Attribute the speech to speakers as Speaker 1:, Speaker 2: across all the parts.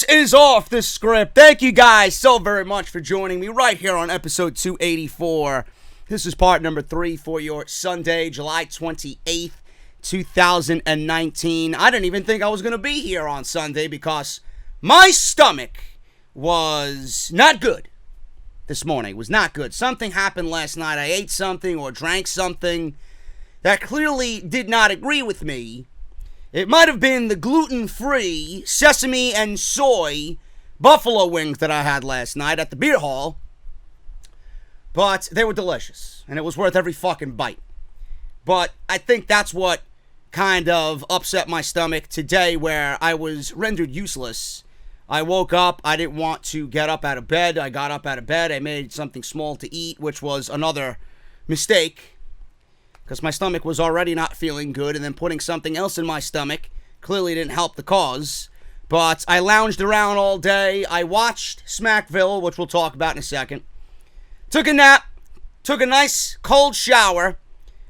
Speaker 1: is off the script. Thank you guys so very much for joining me right here on episode 284. This is part number 3 for your Sunday, July 28th, 2019. I didn't even think I was going to be here on Sunday because my stomach was not good this morning. It was not good. Something happened last night. I ate something or drank something that clearly did not agree with me. It might have been the gluten-free sesame and soy buffalo wings that I had last night at the beer hall. But they were delicious, and it was worth every fucking bite. But I think that's what kind of upset my stomach today, where I was rendered useless. I woke up, I didn't want to get up out of bed. I got up out of bed, I made something small to eat, which was another mistake, because my stomach was already not feeling good, and then putting something else in my stomach clearly didn't help the cause. But I lounged around all day. I watched Smackville, which we'll talk about in a second. Took a nap, took a nice cold shower,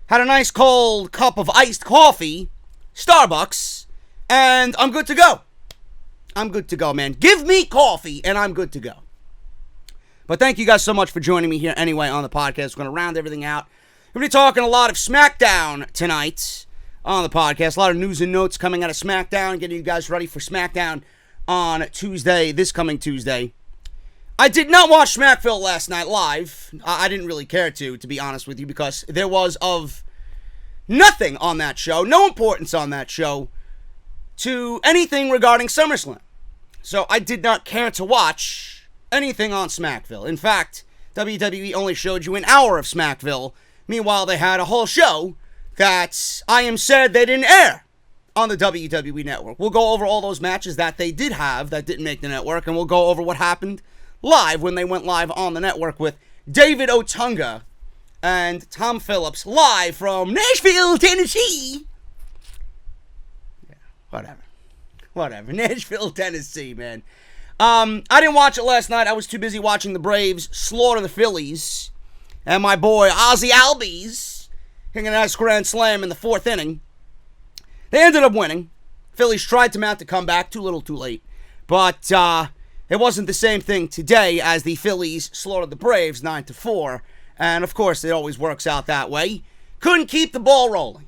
Speaker 1: had a nice cold cup of iced coffee, Starbucks, and I'm good to go. I'm good to go, man. Give me coffee, and I'm good to go. But thank you guys so much for joining me here anyway on the podcast. We're going to round everything out. We're going to be talking a lot of Smackdown tonight on the podcast. A lot of news and notes coming out of Smackdown, getting you guys ready for Smackdown on Tuesday, this coming Tuesday. I did not watch Smackville last night live. I didn't really care to be honest with you, because there was of nothing on that show, no importance on that show to anything regarding Summerslam. So I did not care to watch anything on Smackville. In fact, WWE only showed you an hour of Smackville. Meanwhile, they had a whole show that I am said they didn't air on the WWE Network. We'll go over all those matches that they did have that didn't make the network, and we'll go over what happened live when they went live on the network with David Otunga and Tom Phillips live from Nashville, Tennessee. Yeah, whatever. Nashville, Tennessee, man. I didn't watch it last night. I was too busy watching the Braves slaughter the Phillies. And my boy, Ozzy Albies, hitting a nice grand slam in the 4th inning. They ended up winning. Phillies tried to mount a comeback, too little, too late. But it wasn't the same thing today as the Phillies slaughtered the Braves 9-4. And, of course, it always works out that way. Couldn't keep the ball rolling.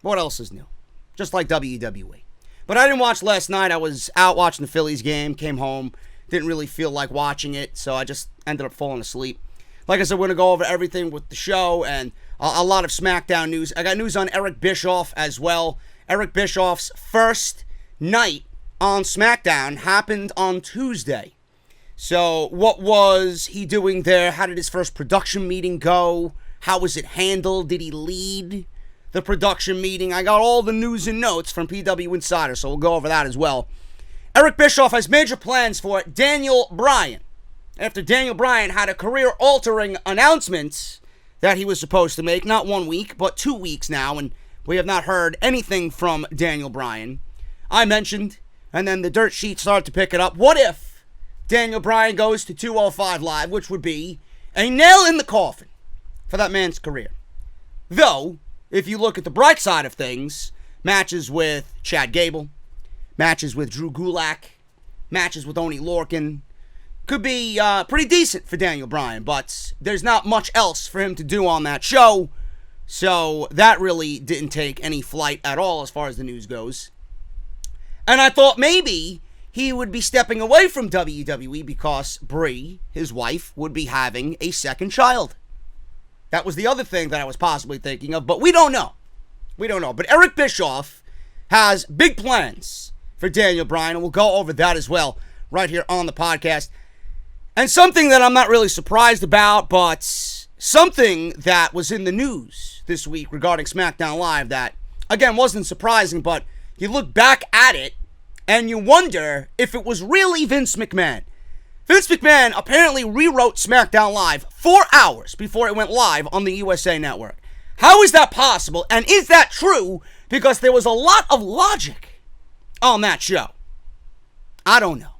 Speaker 1: What else is new? Just like WWE. But I didn't watch last night. I was out watching the Phillies game, came home, didn't really feel like watching it, so I just ended up falling asleep. Like I said, we're going to go over everything with the show and a lot of Smackdown news. I got news on Eric Bischoff as well. Eric Bischoff's first night on Smackdown happened on Tuesday. So what was he doing there? How did his first production meeting go? How was it handled? Did he lead the production meeting? I got all the news and notes from PW Insider, so we'll go over that as well. Eric Bischoff has major plans for Daniel Bryan. After Daniel Bryan had a career-altering announcement that he was supposed to make, not 1 week, but 2 weeks now, and we have not heard anything from Daniel Bryan. I mentioned, and then the dirt sheet started to pick it up, what if Daniel Bryan goes to 205 Live, which would be a nail in the coffin for that man's career. Though, if you look at the bright side of things, matches with Chad Gable, matches with Drew Gulak, matches with Oney Lorcan, could be pretty decent for Daniel Bryan, but there's not much else for him to do on that show, so that really didn't take any flight at all as far as the news goes. And I thought maybe he would be stepping away from WWE because Brie, his wife, would be having a second child. That was the other thing that I was possibly thinking of, but we don't know. But Eric Bischoff has big plans for Daniel Bryan, and we'll go over that as well right here on the podcast. And something that I'm not really surprised about, but something that was in the news this week regarding SmackDown Live that, again, wasn't surprising, but you look back at it and you wonder if it was really Vince McMahon. Vince McMahon apparently rewrote SmackDown Live 4 hours before it went live on the USA Network. How is that possible? And is that true? Because there was a lot of logic on that show. I don't know.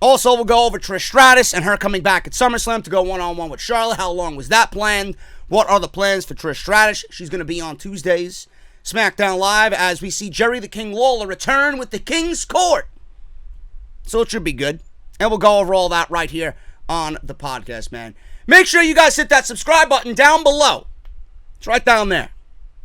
Speaker 1: Also, we'll go over Trish Stratus and her coming back at SummerSlam to go one-on-one with Charlotte. How long was that planned? What are the plans for Trish Stratus? She's going to be on Tuesdays. SmackDown Live as we see Jerry the King Lawler return with the King's Court. So it should be good. And we'll go over all that right here on the podcast, man. Make sure you guys hit that subscribe button down below. It's right down there.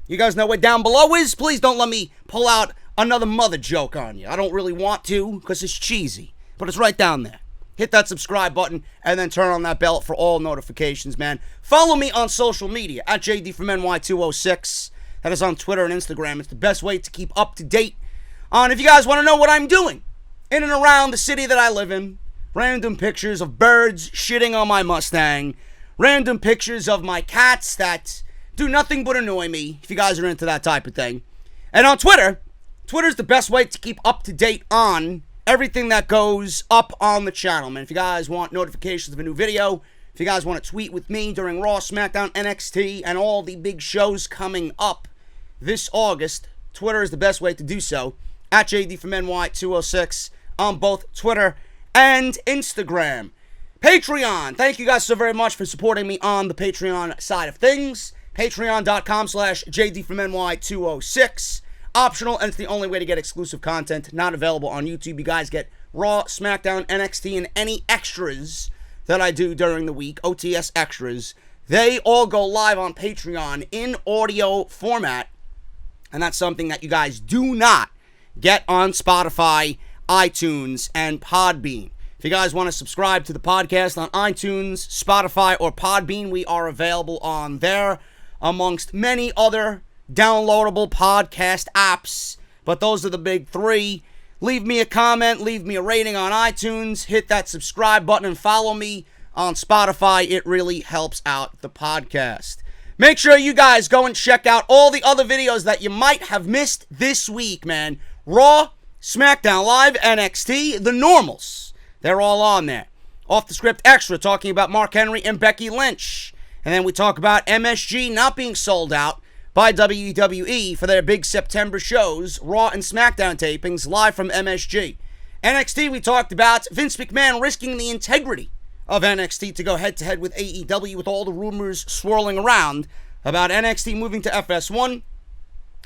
Speaker 1: You guys know where down below is? Please don't let me pull out another mother joke on you. I don't really want to because it's cheesy. But it's right down there. Hit that subscribe button and then turn on that bell for all notifications, man. Follow me on social media at JD from NY206. That is on Twitter and Instagram. It's the best way to keep up to date on if you guys want to know what I'm doing in and around the city that I live in. Random pictures of birds shitting on my Mustang. Random pictures of my cats that do nothing but annoy me, if you guys are into that type of thing. And on Twitter, Twitter's the best way to keep up to date on everything that goes up on the channel, man. If you guys want notifications of a new video, if you guys want to tweet with me during Raw, SmackDown, NXT, and all the big shows coming up this August, Twitter is the best way to do so. At JD from NY206 on both Twitter and Instagram. Patreon. Thank you guys so very much for supporting me on the Patreon side of things. Patreon.com/JD from NY206. Optional, and it's the only way to get exclusive content not available on YouTube. You guys get Raw, SmackDown, NXT, and any extras that I do during the week, OTS extras. They all go live on Patreon in audio format, and that's something that you guys do not get on Spotify, iTunes, and Podbean. If you guys want to subscribe to the podcast on iTunes, Spotify, or Podbean, we are available on there, amongst many other downloadable podcast apps, but those are the big three. Leave me a comment, leave me a rating on iTunes, hit that subscribe button, and follow me on Spotify. It really helps out the podcast. Make sure you guys go and check out all the other videos that you might have missed this week, man. Raw, SmackDown Live, NXT, the normals. They're all on there. Off the Script Extra, talking about Mark Henry and Becky Lynch. And then we talk about MSG not being sold out by WWE for their big September shows, Raw and SmackDown tapings, live from MSG. NXT, we talked about Vince McMahon risking the integrity of NXT to go head-to-head with AEW with all the rumors swirling around about NXT moving to FS1.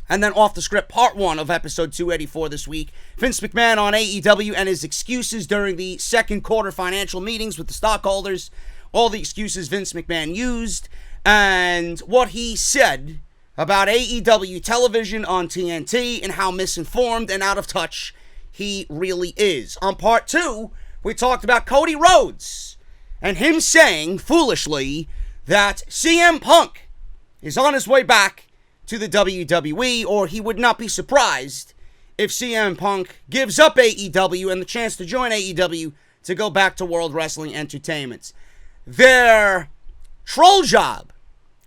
Speaker 1: And then Off the Script, part 1 of episode 284 this week. Vince McMahon on AEW and his excuses during the second quarter financial meetings with the stockholders. All the excuses Vince McMahon used and what he said about AEW television on TNT and how misinformed and out of touch he really is. On part 2, we talked about Cody Rhodes and him saying, foolishly, that CM Punk is on his way back to the WWE, or he would not be surprised if CM Punk gives up AEW and the chance to join AEW to go back to World Wrestling Entertainment. Their troll job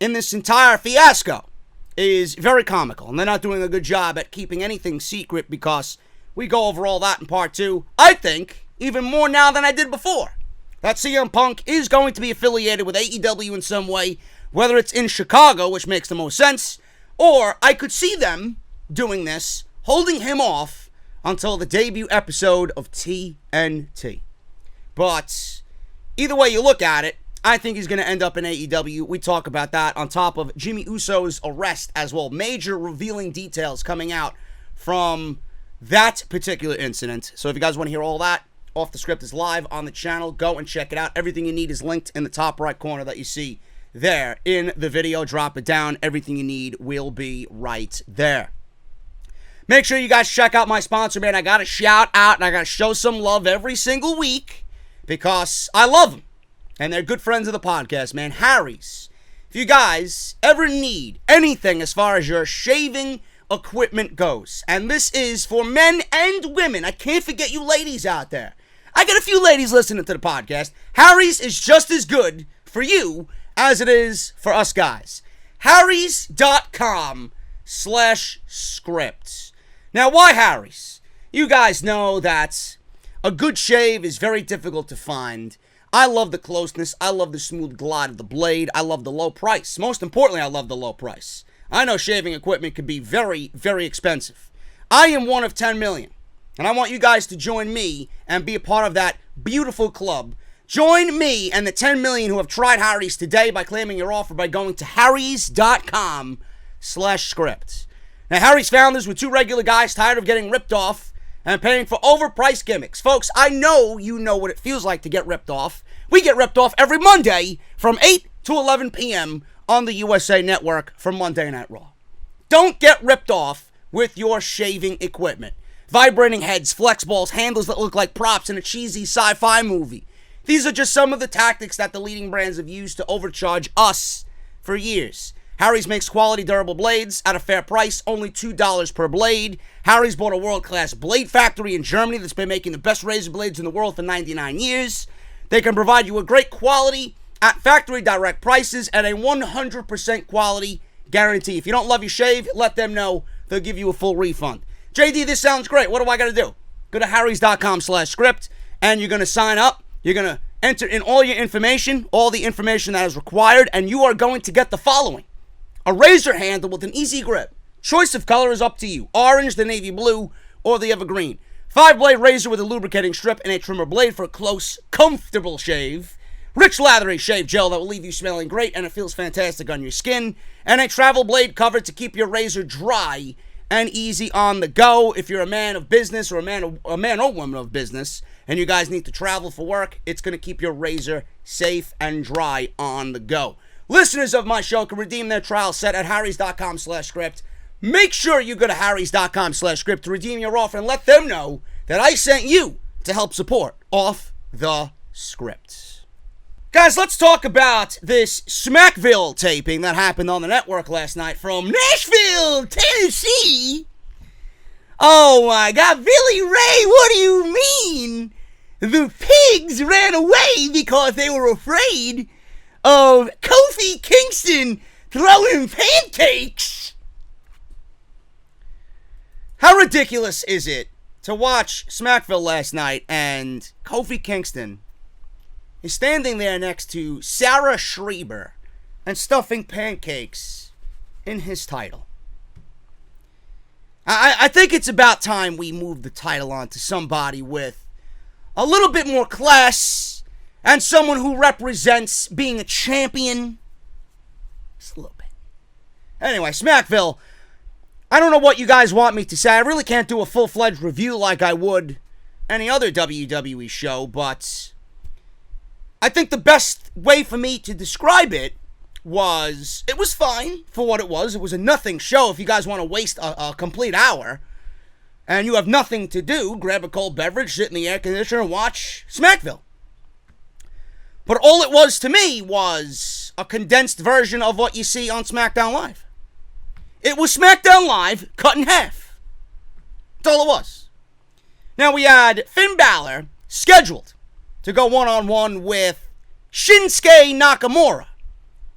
Speaker 1: in this entire fiasco is very comical, and they're not doing a good job at keeping anything secret because we go over all that in part 2. I think even more now than I did before, that CM Punk is going to be affiliated with AEW in some way, whether it's in Chicago, which makes the most sense, or I could see them doing this, holding him off until the debut episode of TNT. But either way you look at it, I think he's going to end up in AEW. We talk about that on top of Jimmy Uso's arrest as well. Major revealing details coming out from that particular incident. So if you guys want to hear all that, Off the Script is live on the channel. Go and check it out. Everything you need is linked in the top right corner that you see there in the video. Drop it down. Everything you need will be right there. Make sure you guys check out my sponsor, man. I got to shout out and I got to show some love every single week because I love them. And they're good friends of the podcast, man. Harry's. If you guys ever need anything as far as your shaving equipment goes, and this is for men and women, I can't forget you ladies out there. I got a few ladies listening to the podcast. Harry's is just as good for you as it is for us guys. Harrys.com/script. Now, why Harry's? You guys know that a good shave is very difficult to find. I love the closeness. I love the smooth glide of the blade. I love the low price. Most importantly, I love the low price. I know shaving equipment can be very, very expensive. I am one of 10 million. And I want you guys to join me and be a part of that beautiful club. Join me and the 10 million who have tried Harry's today by claiming your offer by going to harrys.com/script. Now, Harry's founders were two regular guys tired of getting ripped off and paying for overpriced gimmicks. Folks, I know you know what it feels like to get ripped off. We get ripped off every Monday from 8 to 11 p.m. on the USA Network for Monday Night Raw. Don't get ripped off with your shaving equipment. Vibrating heads, flex balls, handles that look like props in a cheesy sci-fi movie. These are just some of the tactics that the leading brands have used to overcharge us for years. Harry's makes quality, durable blades at a fair price, only $2 per blade. Harry's bought a world-class blade factory in Germany that's been making the best razor blades in the world for 99 years. They can provide you with great quality at factory direct prices and a 100% quality guarantee. If you don't love your shave, let them know. They'll give you a full refund. JD, this sounds great. What do I got to do? Go to harrys.com/script, and you're going to sign up. You're going to enter in all your information, all the information that is required, and you are going to get the following. A razor handle with an easy grip. Choice of color is up to you. Orange, the navy blue, or the evergreen. 5-blade razor with a lubricating strip and a trimmer blade for a close, comfortable shave. Rich, lathery shave gel that will leave you smelling great and it feels fantastic on your skin. And a travel blade cover to keep your razor dry and easy on the go. If you're a man of business or a man or woman of business and you guys need to travel for work, it's going to keep your razor safe and dry on the go. Listeners of my show can redeem their trial set at harrys.com/script. Make sure you go to harrys.com/script to redeem your offer and let them know that I sent you to help support Off the Script. Guys, let's talk about this Smackville taping that happened on the network last night from Nashville, Tennessee. Oh my God, Billy Ray, what do you mean? The pigs ran away because they were afraid of Kofi Kingston throwing pancakes. How ridiculous is it to watch Smackville last night and Kofi Kingston is standing there next to Sarah Schreiber and stuffing pancakes in his title? I think it's about time we move the title on to somebody with a little bit more class and someone who represents being a champion. Just a little bit. Anyway, Smackville. I don't know what you guys want me to say. I really can't do a full-fledged review like I would any other WWE show, but I think the best way for me to describe it was fine for what it was. It was a nothing show. If you guys want to waste a complete hour and you have nothing to do, grab a cold beverage, sit in the air conditioner, and watch Smackville. But all it was to me was a condensed version of what you see on SmackDown Live. It was SmackDown Live cut in half. That's all it was. Now we had Finn Balor scheduled to go one-on-one with Shinsuke Nakamura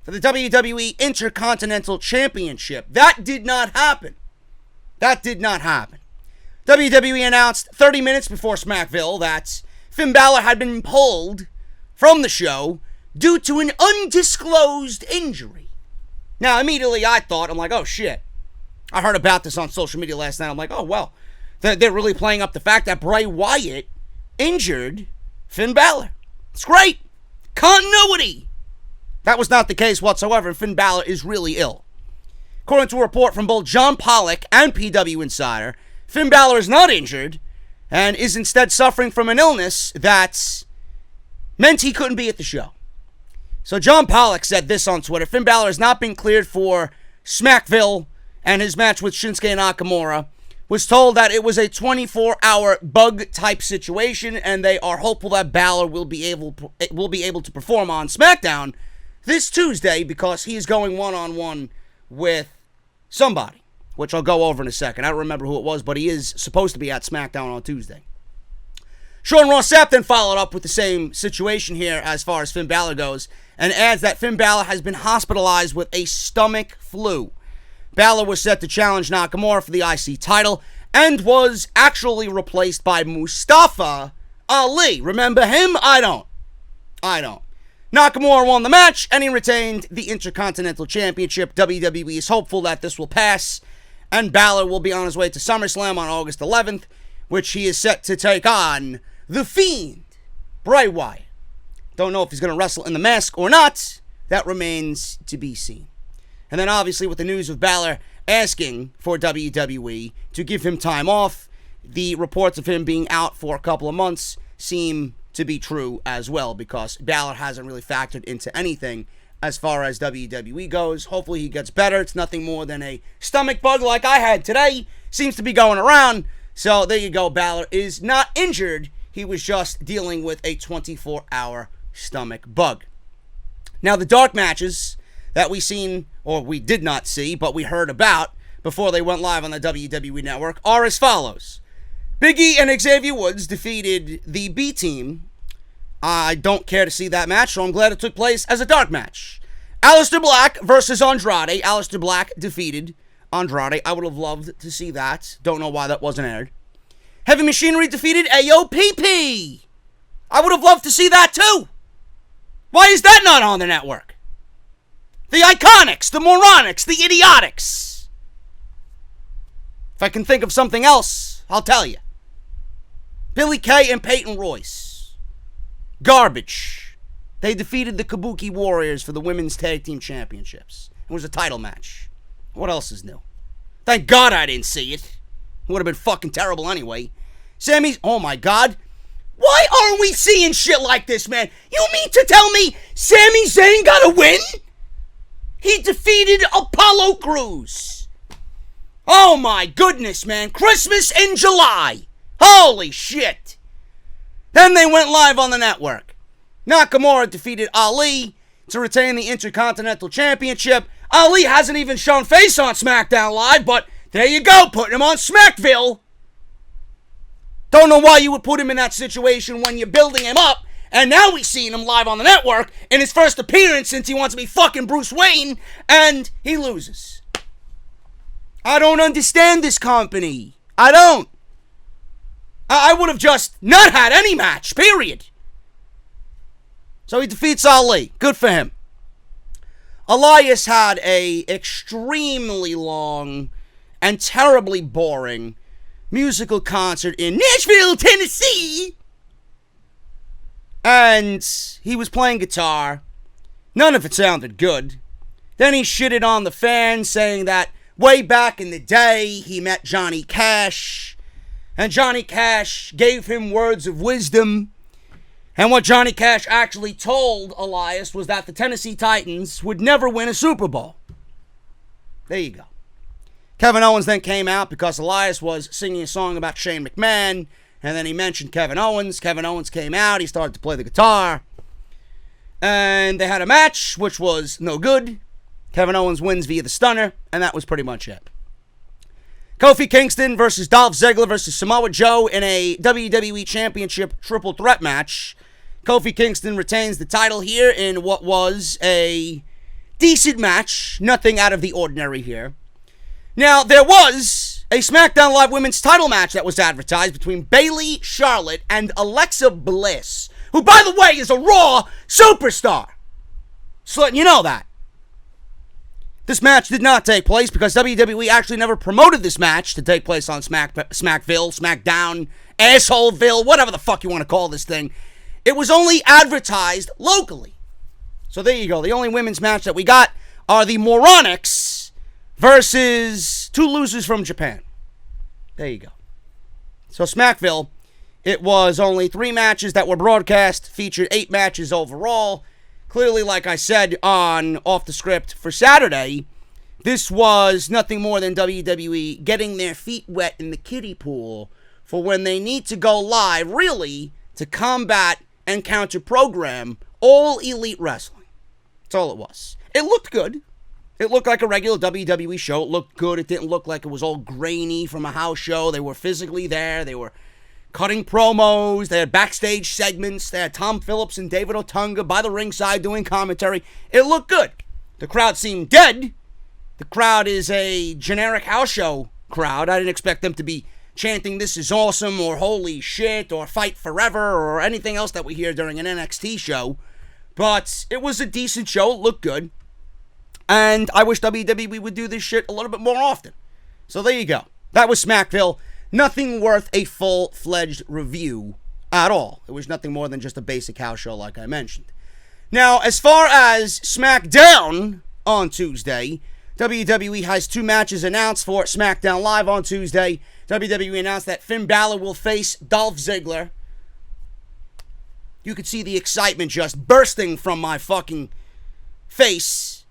Speaker 1: for the WWE Intercontinental Championship. That did not happen. WWE announced 30 minutes before Smackville that Finn Balor had been pulled from the show due to an undisclosed injury. Now, immediately I'm like, oh shit. I heard about this on social media last night. I'm like, oh well. They're really playing up the fact that Bray Wyatt injured Finn Balor. It's great. Continuity. That was not the case whatsoever. Finn Balor is really ill. According to a report from both John Pollock and PW Insider, Finn Balor is not injured and is instead suffering from an illness that meant he couldn't be at the show. So John Pollock said this on Twitter: Finn Balor has not been cleared for Smackville, and his match with Shinsuke Nakamura was told that it was a 24-hour bug-type situation, and they are hopeful that Balor will be able to perform on SmackDown this Tuesday because he is going one-on-one with somebody, which I'll go over in a second. I don't remember who it was, but he is supposed to be at SmackDown on Tuesday. Sean Ross Sapp then followed up with the same situation here as far as Finn Balor goes, and adds that Finn Balor has been hospitalized with a stomach flu. Balor was set to challenge Nakamura for the IC title and was actually replaced by Mustafa Ali. Remember him? I don't. Nakamura won the match and he retained the Intercontinental Championship. WWE is hopeful that this will pass and Balor will be on his way to Summerslam on August 11th, which he is set to take on The Fiend, Bray Wyatt. Don't know if he's going to wrestle in the mask or not. That remains to be seen. And then obviously with the news of Balor asking for WWE to give him time off, the reports of him being out for a couple of months seem to be true as well, because Balor hasn't really factored into anything as far as WWE goes. Hopefully he gets better. It's nothing more than a stomach bug like I had today. Seems to be going around. So there you go. Balor is not injured. He was just dealing with a 24-hour stomach bug. Now, the dark matches that we seen, or we did not see, but we heard about before they went live on the WWE Network are as follows. Big E and Xavier Woods defeated the B Team. I don't care to see that match, so I'm glad it took place as a dark match. Aleister Black versus Andrade. Aleister Black defeated Andrade. I would have loved to see that. Don't know why that wasn't aired. Heavy Machinery defeated AOPP. I would have loved to see that too. Why is that not on the network? The Iconics, the Moronics, the Idiotics. If I can think of something else, I'll tell you. Billy Kay and Peyton Royce. Garbage. They defeated the Kabuki Warriors for the Women's Tag Team Championships. It was a title match. What else is new? Thank God I didn't see it. It would have been fucking terrible anyway. Sammy's, oh my God. Why aren't we seeing shit like this, man? You mean to tell me Sami Zayn got a win? He defeated Apollo Crews. Oh my goodness, man. Christmas in July. Holy shit. Then they went live on the network. Nakamura defeated Ali to retain the Intercontinental Championship. Ali hasn't even shown face on SmackDown Live, but there you go, putting him on Smackville. Don't know why you would put him in that situation when you're building him up, and now we're seeing him live on the network in his first appearance since he wants to be fucking Bruce Wayne, and he loses. I don't understand this company. I don't. I would have just not had any match, period. So he defeats Ali. Good for him. Elias had a extremely long and terribly boring musical concert in Nashville, Tennessee. And he was playing guitar. None of it sounded good. Then he shitted on the fans, saying that way back in the day, he met Johnny Cash. And Johnny Cash gave him words of wisdom. And what Johnny Cash actually told Elias was that the Tennessee Titans would never win a Super Bowl. There you go. Kevin Owens then came out because Elias was singing a song about Shane McMahon, and then he mentioned Kevin Owens. Kevin Owens came out, he started to play the guitar, and they had a match, which was no good. Kevin Owens wins via the stunner, and that was pretty much it. Kofi Kingston versus Dolph Ziggler versus Samoa Joe in a WWE Championship triple threat match. Kofi Kingston retains the title here in what was a decent match. Nothing out of the ordinary here. Now, there was a SmackDown Live Women's title match that was advertised between Bayley, Charlotte, and Alexa Bliss, who, by the way, is a Raw superstar. Just letting you know that. This match did not take place because WWE actually never promoted this match to take place on Smackville, Smackdown, Assholeville, whatever the fuck you want to call this thing. It was only advertised locally. So there you go. The only women's match that we got are the Moronics versus two losers from Japan. There you go. So Smackville, it was only 3 matches that were broadcast, featured 8 matches overall. Clearly, like I said on Off the Script for Saturday, this was nothing more than WWE getting their feet wet in the kiddie pool for when they need to go live, really, to combat and counter-program all Elite Wrestling. That's all it was. It looked good. It looked like a regular WWE show. It looked good. It didn't look like it was all grainy from a house show. They were physically there. They were cutting promos. They had backstage segments. They had Tom Phillips and David Otunga by the ringside doing commentary. It looked good. The crowd seemed dead. The crowd is a generic house show crowd. I didn't expect them to be chanting "This is awesome" or "Holy shit" or "Fight forever" or anything else that we hear during an NXT show. But it was a decent show. It looked good. And I wish WWE would do this shit a little bit more often. So there you go. That was Smackville. Nothing worth a full-fledged review at all. It was nothing more than just a basic house show like I mentioned. Now, as far as Smackdown on Tuesday, WWE has 2 matches announced for Smackdown Live on Tuesday. WWE announced that Finn Balor will face Dolph Ziggler. You could see the excitement just bursting from my fucking face.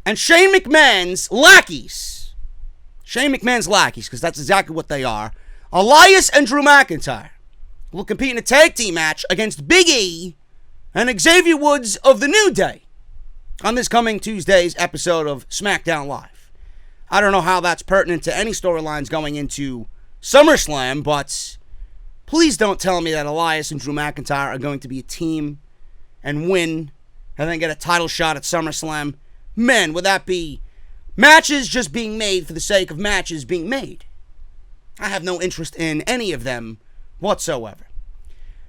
Speaker 1: And Shane McMahon's lackeys, because that's exactly what they are, Elias and Drew McIntyre, will compete in a tag team match against Big E and Xavier Woods of the New Day on this coming Tuesday's episode of Smackdown Live. I don't know how that's pertinent to any storylines going into Summerslam, but please don't tell me that Elias and Drew McIntyre are going to be a team and win and then get a title shot at SummerSlam. Man, would that be matches just being made for the sake of matches being made? I have no interest in any of them whatsoever.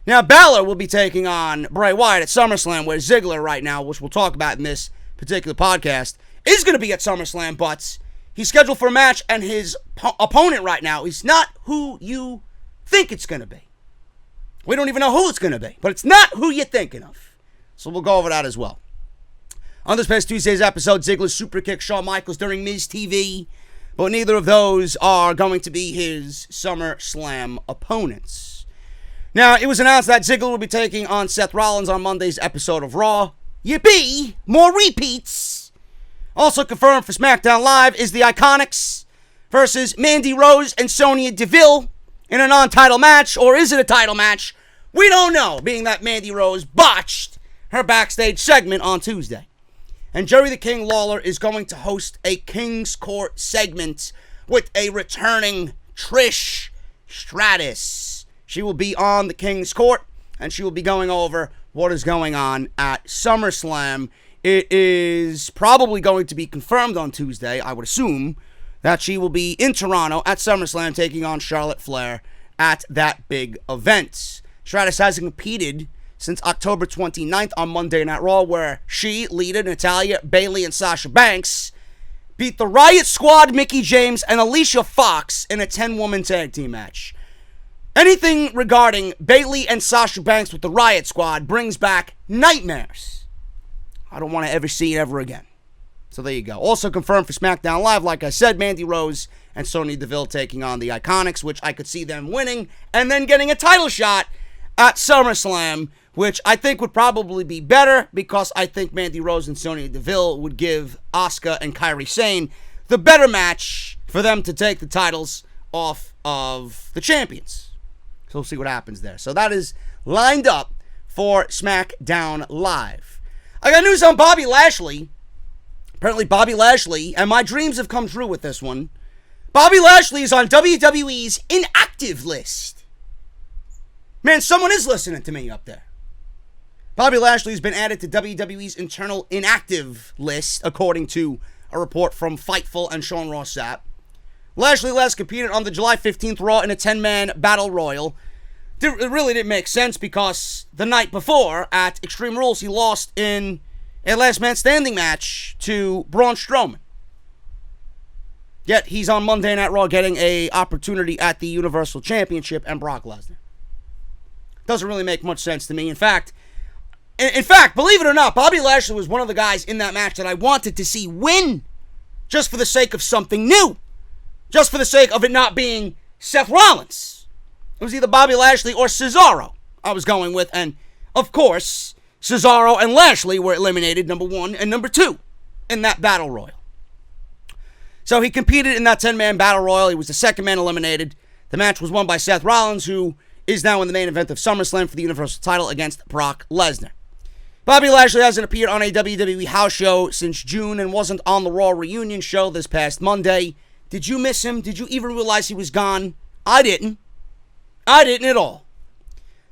Speaker 1: Now, Balor will be taking on Bray Wyatt at SummerSlam, where Ziggler right now, which we'll talk about in this particular podcast, is going to be at SummerSlam, but he's scheduled for a match, and his opponent right now is not who you think it's going to be. We don't even know who it's going to be, but it's not who you're thinking of. So we'll go over that as well. On this past Tuesday's episode, Ziggler superkicked Shawn Michaels during Miz TV, but neither of those are going to be his SummerSlam opponents. Now, it was announced that Ziggler will be taking on Seth Rollins on Monday's episode of Raw. Yippee! More repeats! Also confirmed for SmackDown Live is the Iconics versus Mandy Rose and Sonya Deville in a non-title match, or is it a title match? We don't know, being that Mandy Rose botched her backstage segment on Tuesday. And Jerry the King Lawler is going to host a King's Court segment with a returning Trish Stratus. She will be on the King's Court, and she will be going over what is going on at SummerSlam. It is probably going to be confirmed on Tuesday, I would assume, that she will be in Toronto at SummerSlam taking on Charlotte Flair at that big event. Stratus hasn't competed since October 29th on Monday Night Raw, where she, Lita, Natalya, Bayley, and Sasha Banks beat the Riot Squad, Mickie James, and Alicia Fox in a 10-woman tag team match. Anything regarding Bayley and Sasha Banks with the Riot Squad brings back nightmares. I don't want to ever see it ever again. So there you go. Also confirmed for SmackDown Live, like I said, Mandy Rose and Sonya Deville taking on the Iconics, which I could see them winning and then getting a title shot at SummerSlam, which I think would probably be better because I think Mandy Rose and Sonya Deville would give Asuka and Kairi Sane the better match for them to take the titles off of the champions. So we'll see what happens there. So that is lined up for SmackDown Live. I got news on Bobby Lashley. Apparently Bobby Lashley, and my dreams have come true with this one, Bobby Lashley is on WWE's inactive list. Man, someone is listening to me up there. Bobby Lashley has been added to WWE's internal inactive list, according to a report from Fightful and Sean Ross Sapp. Lashley last competed on the July 15th Raw in a 10-man battle royal. It really didn't make sense because the night before at Extreme Rules, he lost in a last man standing match to Braun Strowman. Yet he's on Monday Night Raw getting an opportunity at the Universal Championship and Brock Lesnar. Doesn't really make much sense to me. In fact, believe it or not, Bobby Lashley was one of the guys in that match that I wanted to see win, just for the sake of something new. Just for the sake of it not being Seth Rollins. It was either Bobby Lashley or Cesaro I was going with. And, of course, Cesaro and Lashley were eliminated, number 1 and number 2, in that battle royal. So he competed in that 10-man battle royal. He was the second man eliminated. The match was won by Seth Rollins, who is now in the main event of SummerSlam for the Universal title against Brock Lesnar. Bobby Lashley hasn't appeared on a WWE house show since June and wasn't on the Raw reunion show this past Monday. Did you miss him? Did you even realize he was gone? I didn't. I didn't at all.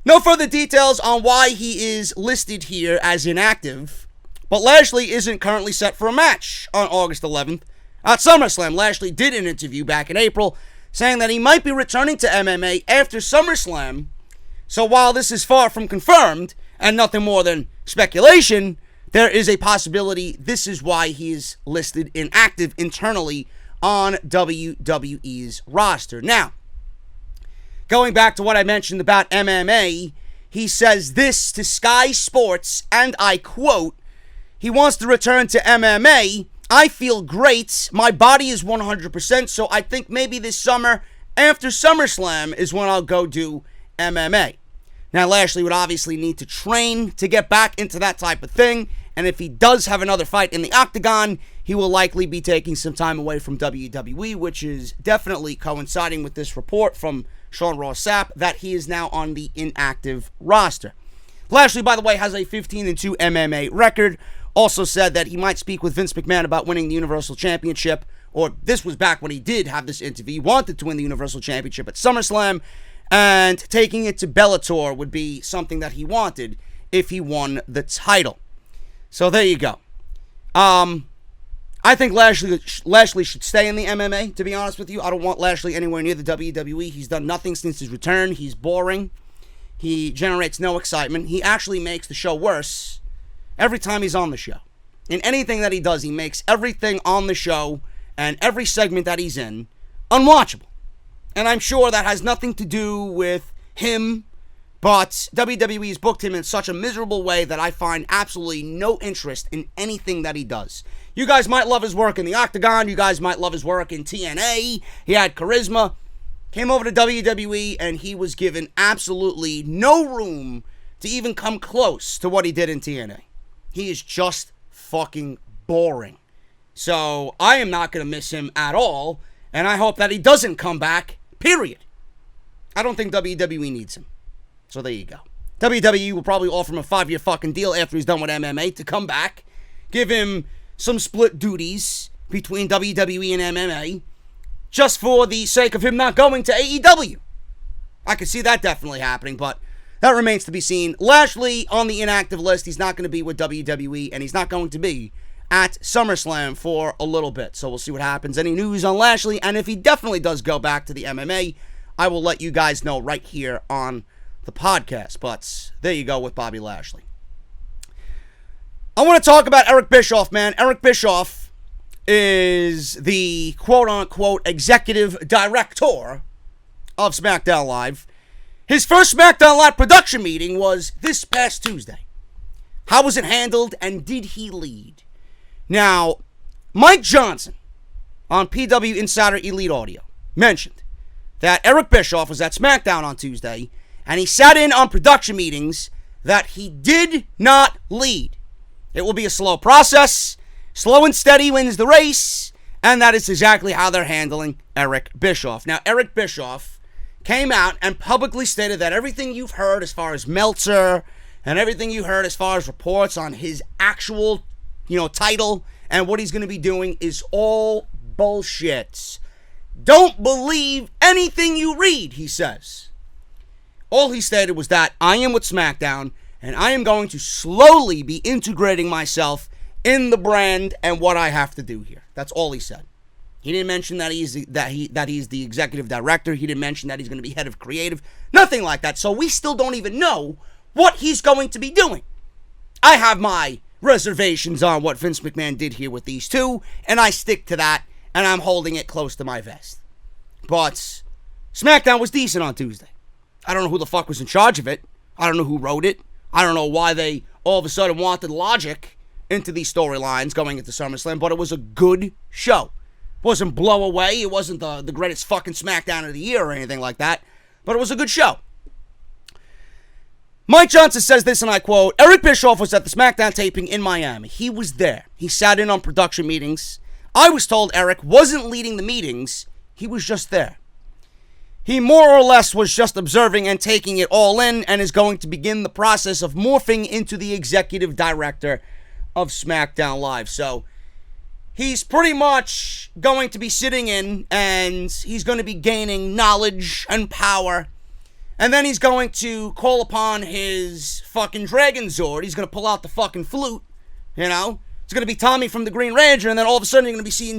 Speaker 1: No further details on why he is listed here as inactive, but Lashley isn't currently set for a match on August 11th. At SummerSlam, Lashley did an interview back in April saying that he might be returning to MMA after SummerSlam. So while this is far from confirmed and nothing more than speculation, there is a possibility this is why he is listed inactive internally on WWE's roster. Now, going back to what I mentioned about MMA, he says this to Sky Sports, and I quote, he wants to return to MMA. I feel great. My body is 100%, so I think maybe this summer after SummerSlam is when I'll go do MMA. Now, Lashley would obviously need to train to get back into that type of thing, and if he does have another fight in the octagon, he will likely be taking some time away from WWE, which is definitely coinciding with this report from Sean Ross Sapp that he is now on the inactive roster. Lashley, by the way, has a 15-2 MMA record. Also said that he might speak with Vince McMahon about winning the Universal Championship, or this was back when he did have this interview. He wanted to win the Universal Championship at SummerSlam, and taking it to Bellator would be something that he wanted if he won the title. So there you go. I think Lashley should stay in the MMA, to be honest with you. I don't want Lashley anywhere near the WWE. He's done nothing since his return. He's boring. He generates no excitement. He actually makes the show worse every time he's on the show. In anything that he does, he makes everything on the show and every segment that he's in unwatchable. And I'm sure that has nothing to do with him, but WWE's booked him in such a miserable way that I find absolutely no interest in anything that he does. You guys might love his work in the Octagon. You guys might love his work in TNA. He had charisma. Came over to WWE, and he was given absolutely no room to even come close to what he did in TNA. He is just fucking boring. So I am not going to miss him at all, and I hope that he doesn't come back, period. I don't think WWE needs him. So there you go. WWE will probably offer him a 5-year fucking deal after he's done with MMA to come back, give him some split duties between WWE and MMA, just for the sake of him not going to AEW. I could see that definitely happening, but that remains to be seen. Lashley on the inactive list. He's not going to be with WWE, and he's not going to be at SummerSlam for a little bit. So we'll see what happens. Any news on Lashley, and if he definitely does go back to the MMA, I will let you guys know right here on the podcast. But there you go with Bobby Lashley. I want to talk about Eric Bischoff, man. Eric Bischoff is the quote-unquote executive director of Smackdown Live. His first Smackdown Live production meeting was this past Tuesday. How was it handled, and did he lead? Now, Mike Johnson on PW Insider Elite Audio mentioned that Eric Bischoff was at Smackdown on Tuesday, and he sat in on production meetings that he did not lead. It will be a slow process. Slow and steady wins the race, and that is exactly how they're handling Eric Bischoff. Now, Eric Bischoff came out and publicly stated that everything you've heard as far as Meltzer and everything you heard as far as reports on his actual, title and what he's going to be doing is all bullshit. Don't believe anything you read, he says. All he stated was that I am with SmackDown, and I am going to slowly be integrating myself in the brand and what I have to do here. That's all he said. He didn't mention that he's the executive director. He didn't mention that he's going to be head of creative. Nothing like that. So we still don't even know what he's going to be doing. I have my reservations on what Vince McMahon did here with these two, and I stick to that, and I'm holding it close to my vest. But SmackDown was decent on Tuesday. I don't know who the fuck was in charge of it. I don't know who wrote it. I don't know why they all of a sudden wanted logic into these storylines going into SummerSlam, but it was a good show. It wasn't blow away. It wasn't the greatest fucking SmackDown of the year or anything like that, but it was a good show. Mike Johnson says this, and I quote, Eric Bischoff was at the SmackDown taping in Miami. He was there. He sat in on production meetings. I was told Eric wasn't leading the meetings. He was just there. He more or less was just observing and taking it all in, and is going to begin the process of morphing into the executive director of SmackDown Live. So he's pretty much going to be sitting in, and he's going to be gaining knowledge and power. And then he's going to call upon his fucking Dragon Zord. He's going to pull out the fucking flute, It's going to be Tommy from the Green Ranger, and then all of a sudden you're going to be seeing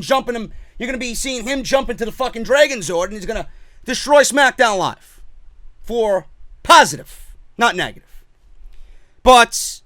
Speaker 1: him jump into the fucking Dragon Zord, and he's going to destroy SmackDown Live. For positive, not negative. But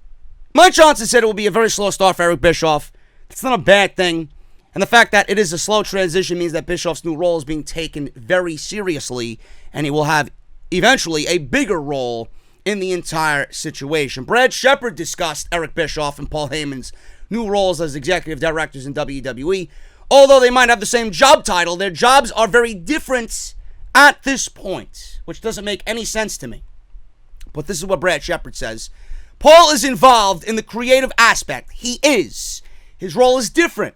Speaker 1: Mike Johnson said it will be a very slow start for Eric Bischoff. It's not a bad thing. And the fact that it is a slow transition means that Bischoff's new role is being taken very seriously, and he will have eventually a bigger role in the entire situation. Brad Shepard discussed Eric Bischoff and Paul Heyman's new roles as executive directors in WWE. Although they might have the same job title, their jobs are very different at this point, which doesn't make any sense to me, but this is what Brad Shepard says, Paul is involved in the creative aspect. He is. His role is different.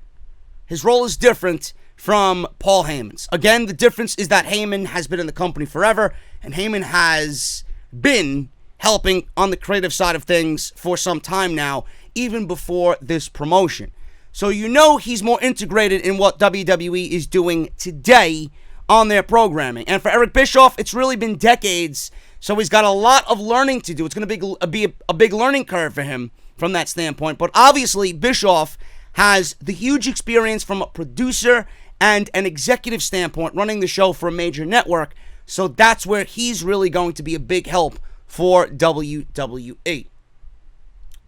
Speaker 1: His role is different from Paul Heyman's. Again, the difference is that Heyman has been in the company forever, and Heyman has been helping on the creative side of things for some time now, even before this promotion. So you know he's more integrated in what WWE is doing today on their programming. And for Eric Bischoff, it's really been decades, so he's got a lot of learning to do. It's going to be a big learning curve for him from that standpoint. But obviously, Bischoff has the huge experience from a producer and an executive standpoint running the show for a major network. So that's where he's really going to be a big help for WWE.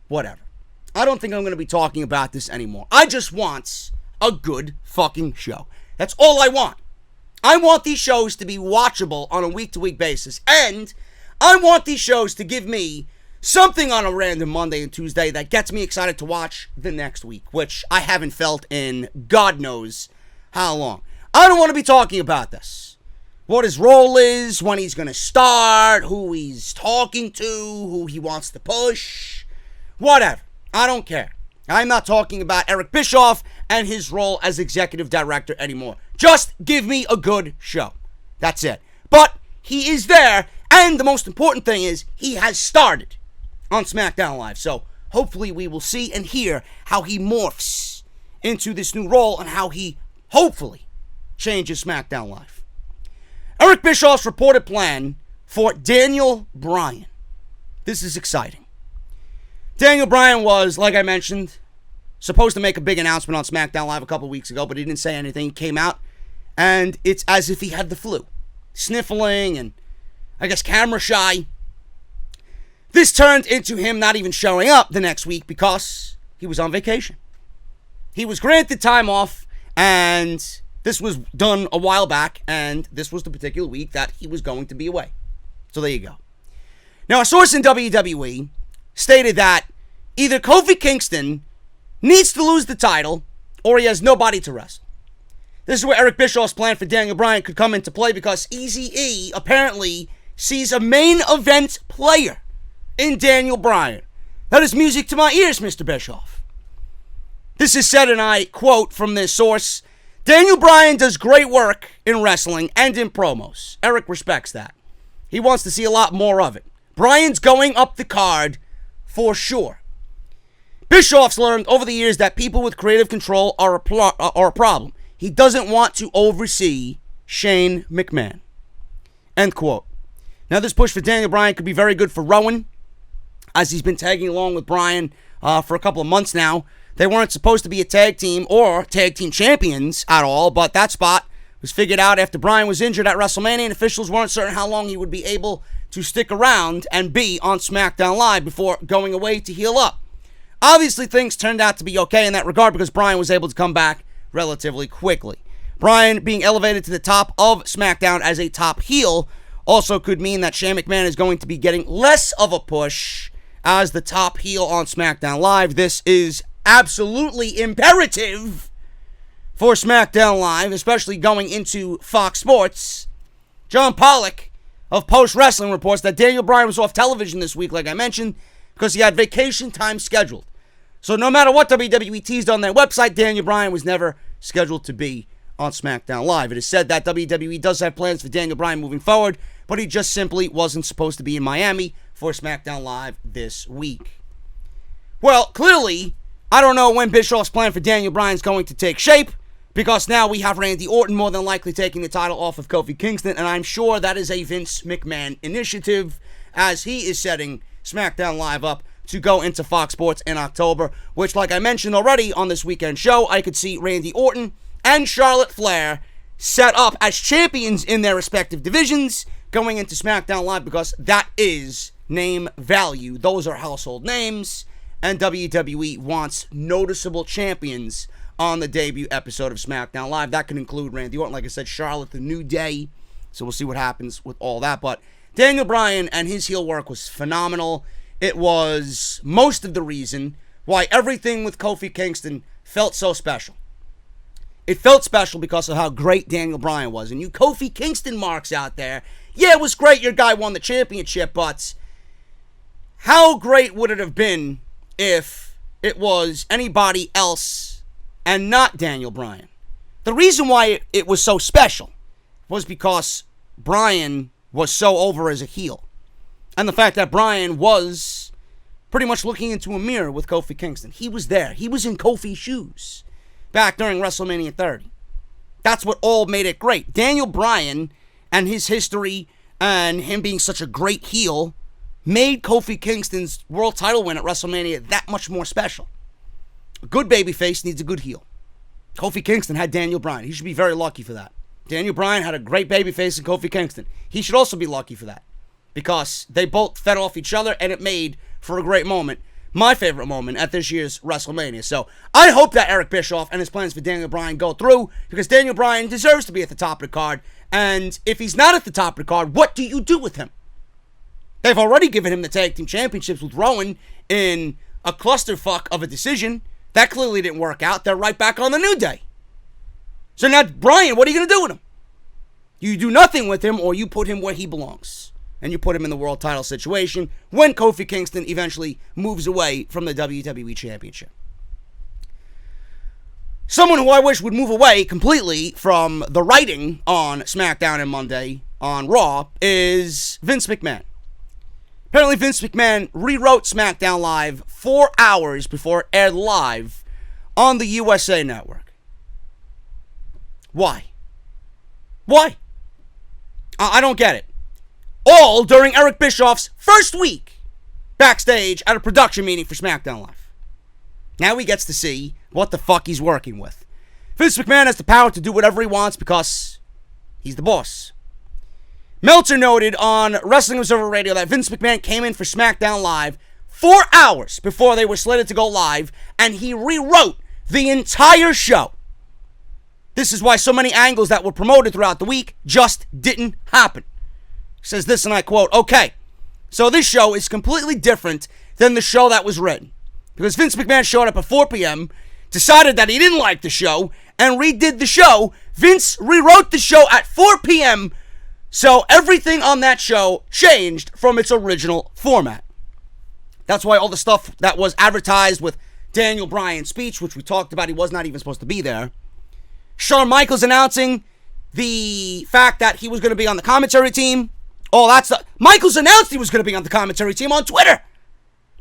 Speaker 1: Whatever. I don't think I'm going to be talking about this anymore. I just want a good fucking show. That's all I want. I want these shows to be watchable on a week-to-week basis. And I want these shows to give me something on a random Monday and Tuesday that gets me excited to watch the next week, which I haven't felt in God knows how long. I don't want to be talking about this. What his role is, when he's going to start, who he's talking to, who he wants to push, whatever. I don't care. I'm not talking about Eric Bischoff and his role as executive director anymore. Just give me a good show. That's it. But he is there, and the most important thing is he has started on SmackDown Live. So hopefully we will see and hear how he morphs into this new role and how he hopefully changes SmackDown Live. Eric Bischoff's reported plan for Daniel Bryan. This is exciting. Daniel Bryan was, like I mentioned, supposed to make a big announcement on SmackDown Live a couple weeks ago, but he didn't say anything. He came out, and it's as if he had the flu. Sniffling and, I guess, camera shy. This turned into him not even showing up the next week because he was on vacation. He was granted time off, and this was done a while back, and this was the particular week that he was going to be away. So there you go. Now, a source in WWE stated that either Kofi Kingston needs to lose the title or he has nobody to wrestle. This is where Eric Bischoff's plan for Daniel Bryan could come into play because Eazy-E apparently sees a main event player in Daniel Bryan. That is music to my ears, Mr. Bischoff. This is said, and I quote from this source, Daniel Bryan does great work in wrestling and in promos. Eric respects that. He wants to see a lot more of it. Bryan's going up the card for sure. Bischoff's learned over the years that people with creative control are a problem. He doesn't want to oversee Shane McMahon. End quote. Now, this push for Daniel Bryan could be very good for Rowan, as he's been tagging along with Bryan for a couple of months now. They weren't supposed to be a tag team or tag team champions at all, but that spot was figured out after Bryan was injured at WrestleMania, and officials weren't certain how long he would be able to stick around and be on SmackDown Live before going away to heal up. Obviously, things turned out to be okay in that regard because Bryan was able to come back relatively quickly. Bryan being elevated to the top of SmackDown as a top heel also could mean that Shane McMahon is going to be getting less of a push as the top heel on SmackDown Live. This is absolutely imperative for SmackDown Live, especially going into Fox Sports. John Pollock of Post Wrestling reports that Daniel Bryan was off television this week, like I mentioned, because he had vacation time scheduled. So no matter what WWE teased on their website, Daniel Bryan was never scheduled to be on SmackDown Live. It is said that WWE does have plans for Daniel Bryan moving forward, but he just simply wasn't supposed to be in Miami for SmackDown Live this week. Well, clearly, I don't know when Bischoff's plan for Daniel Bryan is going to take shape, because now we have Randy Orton more than likely taking the title off of Kofi Kingston, and I'm sure that is a Vince McMahon initiative as he is setting SmackDown Live up to go into Fox Sports in October, which, like I mentioned already on this weekend show, I could see Randy Orton and Charlotte Flair set up as champions in their respective divisions going into SmackDown Live because that is name value. Those are household names, and WWE wants noticeable champions on the debut episode of SmackDown Live. That could include Randy Orton, like I said, Charlotte, The New Day. So we'll see what happens with all that. But Daniel Bryan and his heel work was phenomenal. It was most of the reason why everything with Kofi Kingston felt so special. It felt special because of how great Daniel Bryan was. And you Kofi Kingston marks out there, yeah, it was great your guy won the championship, but how great would it have been if it was anybody else and not Daniel Bryan? The reason why it was so special was because Bryan was so over as a heel. And the fact that Bryan was pretty much looking into a mirror with Kofi Kingston. He was there. He was in Kofi's shoes back during WrestleMania 30. That's what all made it great. Daniel Bryan and his history and him being such a great heel made Kofi Kingston's world title win at WrestleMania that much more special. A good babyface needs a good heel. Kofi Kingston had Daniel Bryan. He should be very lucky for that. Daniel Bryan had a great babyface in Kofi Kingston. He should also be lucky for that because they both fed off each other and it made for a great moment. My favorite moment at this year's WrestleMania. So I hope that Eric Bischoff and his plans for Daniel Bryan go through because Daniel Bryan deserves to be at the top of the card. And if he's not at the top of the card, what do you do with him? They've already given him the tag team championships with Rowan in a clusterfuck of a decision. That clearly didn't work out. They're right back on the New Day. So now, Bryan, what are you going to do with him? You do nothing with him or you put him where he belongs. And you put him in the world title situation when Kofi Kingston eventually moves away from the WWE Championship. Someone who I wish would move away completely from the writing on SmackDown and Monday on Raw is Vince McMahon. Apparently Vince McMahon rewrote SmackDown Live 4 hours before it aired live on the USA Network. Why? Why? I don't get it. All during Eric Bischoff's first week backstage at a production meeting for SmackDown Live. Now he gets to see what the fuck he's working with. Vince McMahon has the power to do whatever he wants because he's the boss. Meltzer noted on Wrestling Observer Radio that Vince McMahon came in for SmackDown Live 4 hours before they were slated to go live, and he rewrote the entire show. This is why so many angles that were promoted throughout the week just didn't happen. He says this, and I quote, okay, so this show is completely different than the show that was written. Because Vince McMahon showed up at 4 p.m., decided that he didn't like the show, and redid the show. Vince rewrote the show at 4 p.m., so everything on that show changed from its original format. That's why all the stuff that was advertised with Daniel Bryan's speech, which we talked about, he was not even supposed to be there. Shawn Michaels announcing the fact that he was going to be on the commentary team. All that stuff. Michaels announced he was going to be on the commentary team on Twitter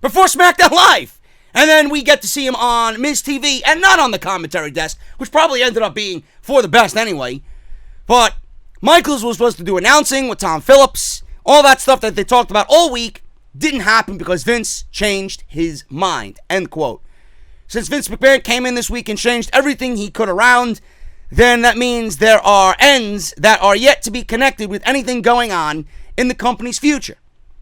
Speaker 1: before SmackDown Live. And then we get to see him on Miz TV and not on the commentary desk, which probably ended up being for the best anyway. But Michaels was supposed to do announcing with Tom Phillips. All that stuff that they talked about all week didn't happen because Vince changed his mind. End quote. Since Vince McMahon came in this week and changed everything he could around, then that means there are ends that are yet to be connected with anything going on in the company's future.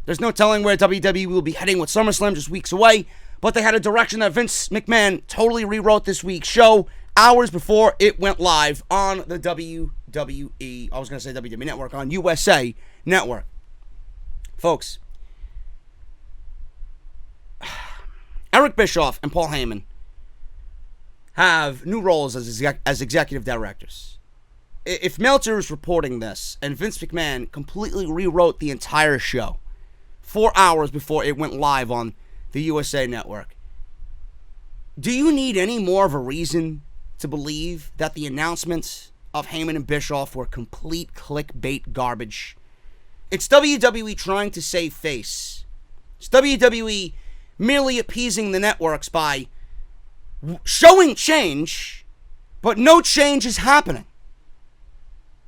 Speaker 1: There's no telling where WWE will be heading with Summerslam just weeks away, but they had a direction that Vince McMahon totally rewrote this week's show hours before it went live on the WWE, I was going to say WWE Network, on USA Network. Folks, Eric Bischoff and Paul Heyman have new roles as executive directors. If Meltzer is reporting this and Vince McMahon completely rewrote the entire show 4 hours before it went live on the USA Network, do you need any more of a reason to believe that the announcements of Heyman and Bischoff were complete clickbait garbage? It's WWE trying to save face. It's WWE merely appeasing the networks by showing change, but no change is happening.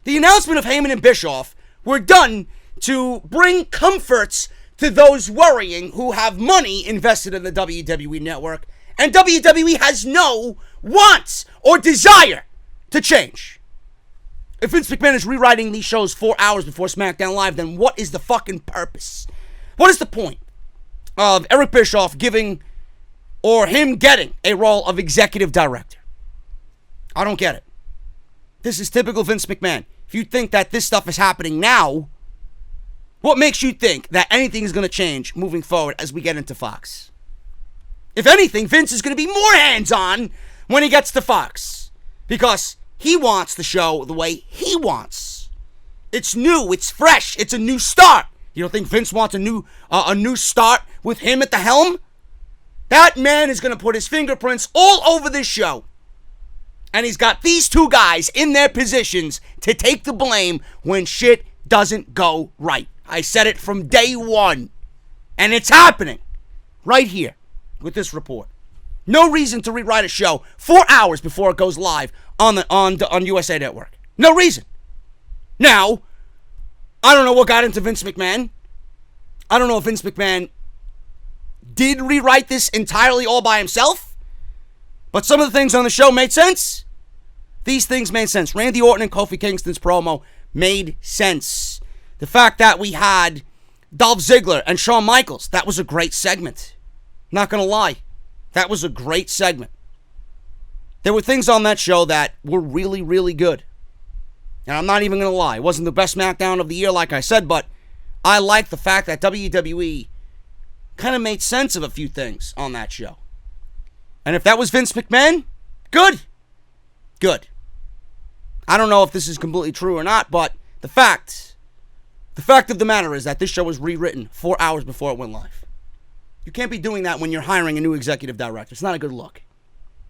Speaker 1: The announcement of Heyman and Bischoff were done to bring comforts to those worrying who have money invested in the WWE Network, and WWE has no wants or desire to change. If Vince McMahon is rewriting these shows 4 hours before SmackDown Live, then what is the fucking purpose? What is the point of Eric Bischoff giving or him getting a role of executive director? I don't get it. This is typical Vince McMahon. If you think that this stuff is happening now, what makes you think that anything is going to change moving forward as we get into Fox? If anything, Vince is going to be more hands-on when he gets to Fox, because He wants the show the way he wants. It's new. It's fresh. It's a new start. You don't think Vince wants a new start with him at the helm? That man is going to put his fingerprints all over this show. And he's got these two guys in their positions to take the blame when shit doesn't go right. I said it from day one. And it's happening right here with this report. No reason to rewrite a show 4 hours before it goes live on USA Network. No reason. Now, I don't know what got into Vince McMahon. I don't know if Vince McMahon did rewrite this entirely all by himself. But some of the things on the show made sense. These things made sense. Randy Orton and Kofi Kingston's promo made sense. The fact that we had Dolph Ziggler and Shawn Michaels, that was a great segment. Not going to lie. That was a great segment. There were things on that show that were really, really good. And I'm not even going to lie. It wasn't the best Smackdown of the year, like I said, but I like the fact that WWE kind of made sense of a few things on that show. And if that was Vince McMahon, good. Good. I don't know if this is completely true or not, but the fact of the matter is that this show was rewritten 4 hours before it went live. You can't be doing that when you're hiring a new executive director. It's not a good look.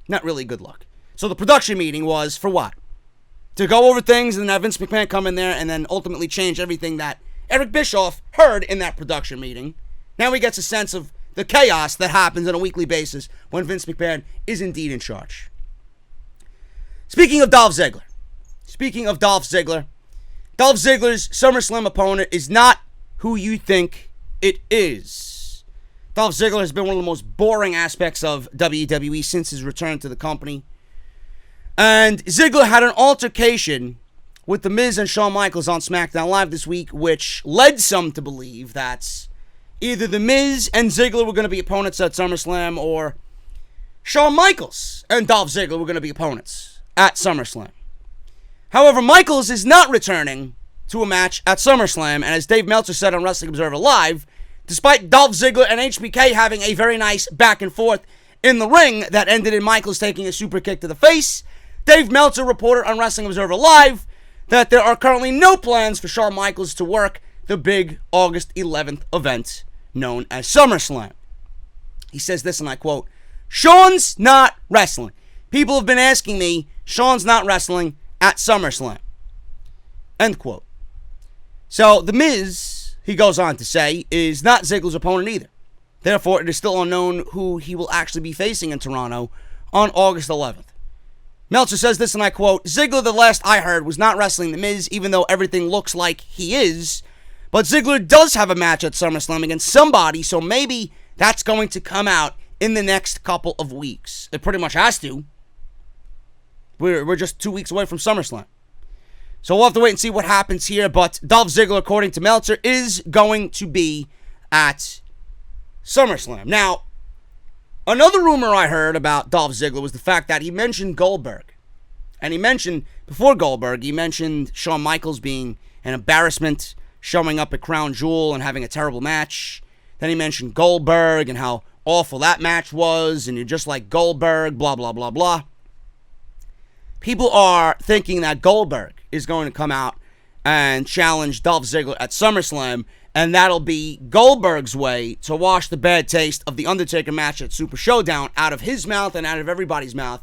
Speaker 1: Not really a good look. So the production meeting was for what? To go over things and have Vince McMahon come in there and then ultimately change everything that Eric Bischoff heard in that production meeting. Now he gets a sense of the chaos that happens on a weekly basis when Vince McMahon is indeed in charge. Speaking of Dolph Ziggler's SummerSlam opponent is not who you think it is. Dolph Ziggler has been one of the most boring aspects of WWE since his return to the company. And Ziggler had an altercation with The Miz and Shawn Michaels on Smackdown Live this week, which led some to believe that either The Miz and Ziggler were going to be opponents at SummerSlam, or Shawn Michaels and Dolph Ziggler were going to be opponents at SummerSlam. However, Michaels is not returning to a match at SummerSlam, and as Dave Meltzer said on Wrestling Observer Live, despite Dolph Ziggler and HBK having a very nice back and forth in the ring that ended in Michaels taking a super kick to the face, Dave Meltzer reported on Wrestling Observer Live that there are currently no plans for Shawn Michaels to work the big August 11th event known as SummerSlam. He says this, and I quote, "Shawn's not wrestling. People have been asking me, Shawn's not wrestling at SummerSlam." End quote. So, The Miz, he goes on to say, is not Ziggler's opponent either. Therefore, it is still unknown who he will actually be facing in Toronto on August 11th. Meltzer says this, and I quote, "Ziggler, the last I heard, was not wrestling The Miz, even though everything looks like he is. But Ziggler does have a match at SummerSlam against somebody, so maybe that's going to come out in the next couple of weeks." It pretty much has to. We're just 2 weeks away from SummerSlam. So we'll have to wait and see what happens here. But Dolph Ziggler, according to Meltzer, is going to be at SummerSlam. Now, another rumor I heard about Dolph Ziggler was the fact that he mentioned Goldberg. And he mentioned, before Goldberg, he mentioned Shawn Michaels being an embarrassment, showing up at Crown Jewel and having a terrible match. Then he mentioned Goldberg and how awful that match was, and you're just like Goldberg, blah, blah, blah, blah. People are thinking that Goldberg is going to come out and challenge Dolph Ziggler at SummerSlam, and that'll be Goldberg's way to wash the bad taste of the Undertaker match at Super Showdown out of his mouth and out of everybody's mouth,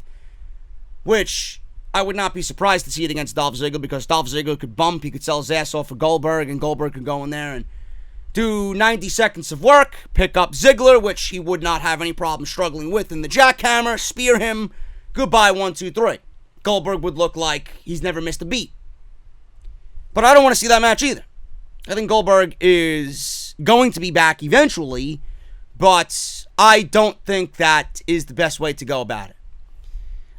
Speaker 1: which I would not be surprised to see it against Dolph Ziggler, because Dolph Ziggler could bump, he could sell his ass off for Goldberg, and Goldberg could go in there and do 90 seconds of work, pick up Ziggler, which he would not have any problem struggling with in the jackhammer, spear him, goodbye, 1, 2, 3. Goldberg would look like he's never missed a beat. But I don't want to see that match either. I think Goldberg is going to be back eventually, but I don't think that is the best way to go about it.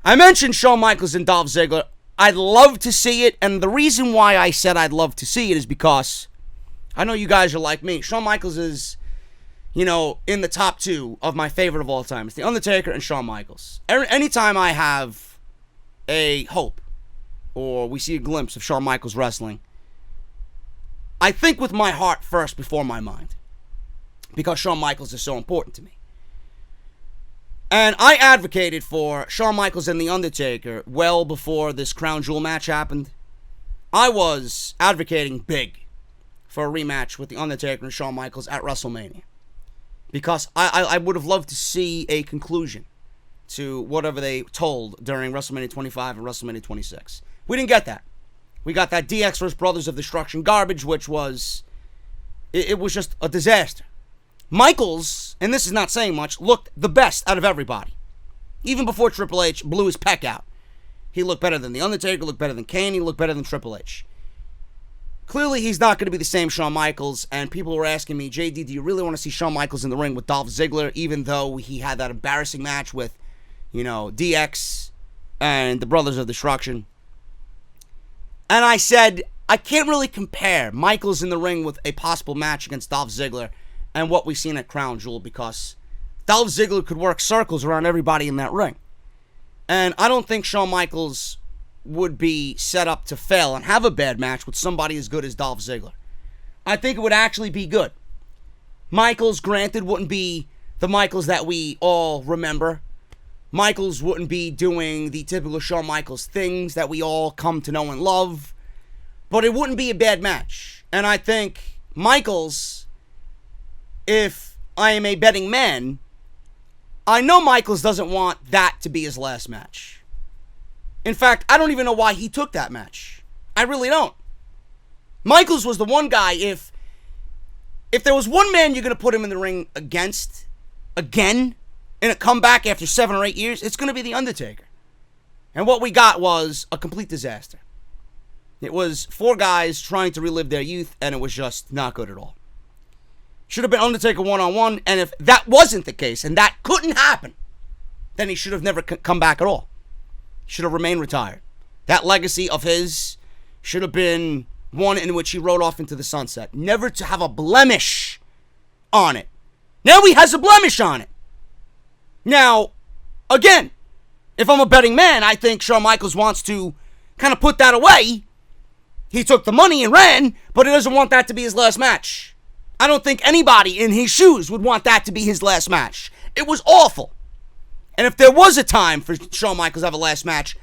Speaker 1: I mentioned Shawn Michaels and Dolph Ziggler. I'd love to see it, and the reason why I said I'd love to see it is because I know you guys are like me. Shawn Michaels is, in the top 2 of my favorite of all time. It's The Undertaker and Shawn Michaels. Anytime I have a hope, or we see a glimpse of Shawn Michaels wrestling, I think with my heart first before my mind, because Shawn Michaels is so important to me. And I advocated for Shawn Michaels and The Undertaker well before this Crown Jewel match happened. I was advocating big for a rematch with The Undertaker and Shawn Michaels at WrestleMania. Because I would have loved to see a conclusion to whatever they told during WrestleMania 25 and WrestleMania 26. We didn't get that. We got that DX vs. Brothers of Destruction garbage, which was... It was just a disaster. Michaels, and this is not saying much, looked the best out of everybody. Even before Triple H blew his peck out. He looked better than The Undertaker, looked better than Kane, he looked better than Triple H. Clearly, he's not going to be the same Shawn Michaels, and people were asking me, JD, do you really want to see Shawn Michaels in the ring with Dolph Ziggler, even though he had that embarrassing match with, DX and the Brothers of Destruction? And I said, I can't really compare Michaels in the ring with a possible match against Dolph Ziggler and what we've seen at Crown Jewel, because Dolph Ziggler could work circles around everybody in that ring. And I don't think Shawn Michaels would be set up to fail and have a bad match with somebody as good as Dolph Ziggler. I think it would actually be good. Michaels, granted, wouldn't be the Michaels that we all remember. Michaels wouldn't be doing the typical Shawn Michaels things that we all come to know and love. But it wouldn't be a bad match. And I think Michaels, if I am a betting man, I know Michaels doesn't want that to be his last match. In fact, I don't even know why he took that match. I really don't. Michaels was the one guy, if there was one man you're going to put him in the ring against, again, in a comeback after 7 or 8 years, it's going to be The Undertaker. And what we got was a complete disaster. It was 4 guys trying to relive their youth, and it was just not good at all. Should have been Undertaker one-on-one, and if that wasn't the case, and that couldn't happen, then he should have never come back at all. He should have remained retired. That legacy of his should have been one in which he rode off into the sunset. Never to have a blemish on it. Now he has a blemish on it. Now, again, if I'm a betting man, I think Shawn Michaels wants to kind of put that away. He took the money and ran, but he doesn't want that to be his last match. I don't think anybody in his shoes would want that to be his last match. It was awful. And if there was a time for Shawn Michaels to have a last match,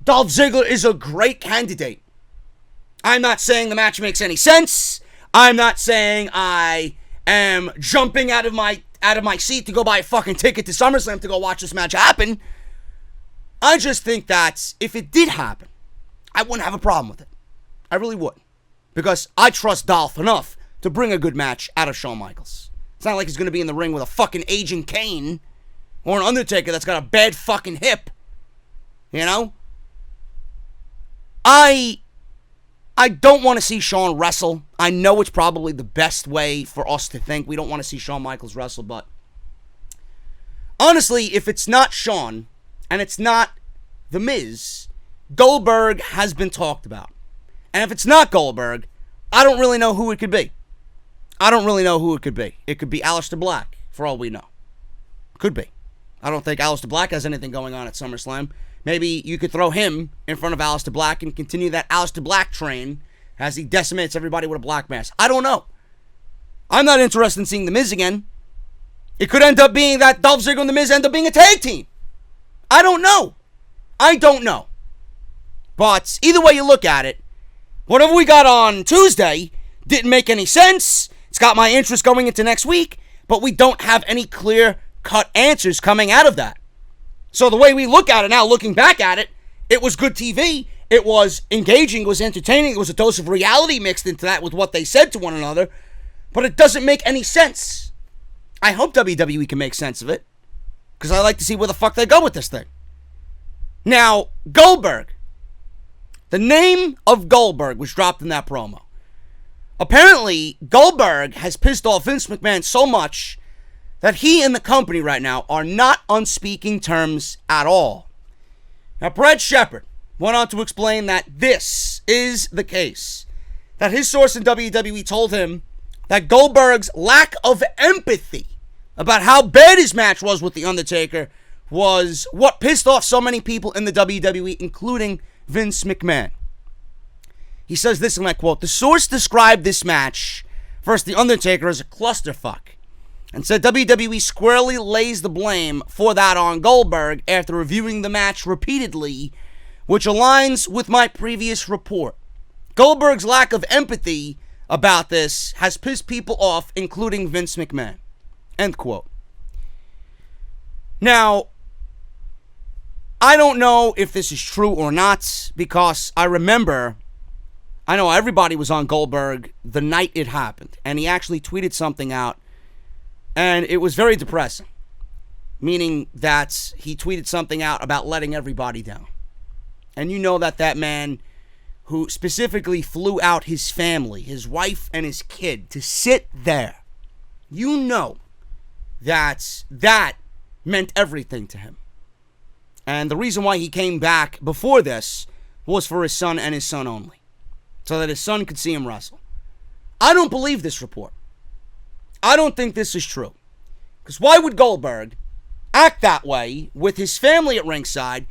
Speaker 1: Dolph Ziggler is a great candidate. I'm not saying the match makes any sense. I'm not saying I am jumping out of my seat to go buy a fucking ticket to Summerslam to go watch this match happen. I just think that if it did happen, I wouldn't have a problem with it. I really wouldn't. Because I trust Dolph enough to bring a good match out of Shawn Michaels. It's not like he's going to be in the ring with a fucking aging Kane or an Undertaker that's got a bad fucking hip. You know? I don't want to see Shawn wrestle. I know it's probably the best way for us to think. We don't want to see Shawn Michaels wrestle, but honestly, if it's not Shawn and it's not The Miz, Goldberg has been talked about. And if it's not Goldberg, I don't really know who it could be. It could be Aleister Black, for all we know. Could be. I don't think Aleister Black has anything going on at SummerSlam. Maybe you could throw him in front of Aleister Black and continue that Aleister Black train as he decimates everybody with a black mask. I don't know. I'm not interested in seeing The Miz again. It could end up being that Dolph Ziggler and The Miz end up being a tag team. I don't know. But either way you look at it, whatever we got on Tuesday didn't make any sense. It's got my interest going into next week, but we don't have any clear-cut answers coming out of that. So the way we look at it now, looking back at it, it was good TV. It was engaging. It was entertaining. It was a dose of reality mixed into that with what they said to one another. But it doesn't make any sense. I hope WWE can make sense of it, because I like to see where the fuck they go with this thing. Now, Goldberg. The name of Goldberg was dropped in that promo. Apparently, Goldberg has pissed off Vince McMahon so much that he and the company right now are not on speaking terms at all. Now, Brad Shepard went on to explain that this is the case. That his source in WWE told him that Goldberg's lack of empathy about how bad his match was with The Undertaker was what pissed off so many people in the WWE, including Vince McMahon. He says this, and I quote, "The source described this match versus The Undertaker as a clusterfuck. and said WWE squarely lays the blame for that on Goldberg after reviewing the match repeatedly, which aligns with my previous report. Goldberg's lack of empathy about this has pissed people off, including Vince McMahon. End quote. Now, I don't know if this is true or not, because I know everybody was on Goldberg the night it happened, and he actually tweeted something out, and it was very depressing, meaning that he tweeted something out about letting everybody down. And you know that man who specifically flew out his family, his wife and his kid, to sit there, you know that meant everything to him. And the reason why he came back before this was for his son and his son only, so that his son could see him wrestle. I don't believe this report. I don't think this is true. Because why would Goldberg act that way with his family at ringside?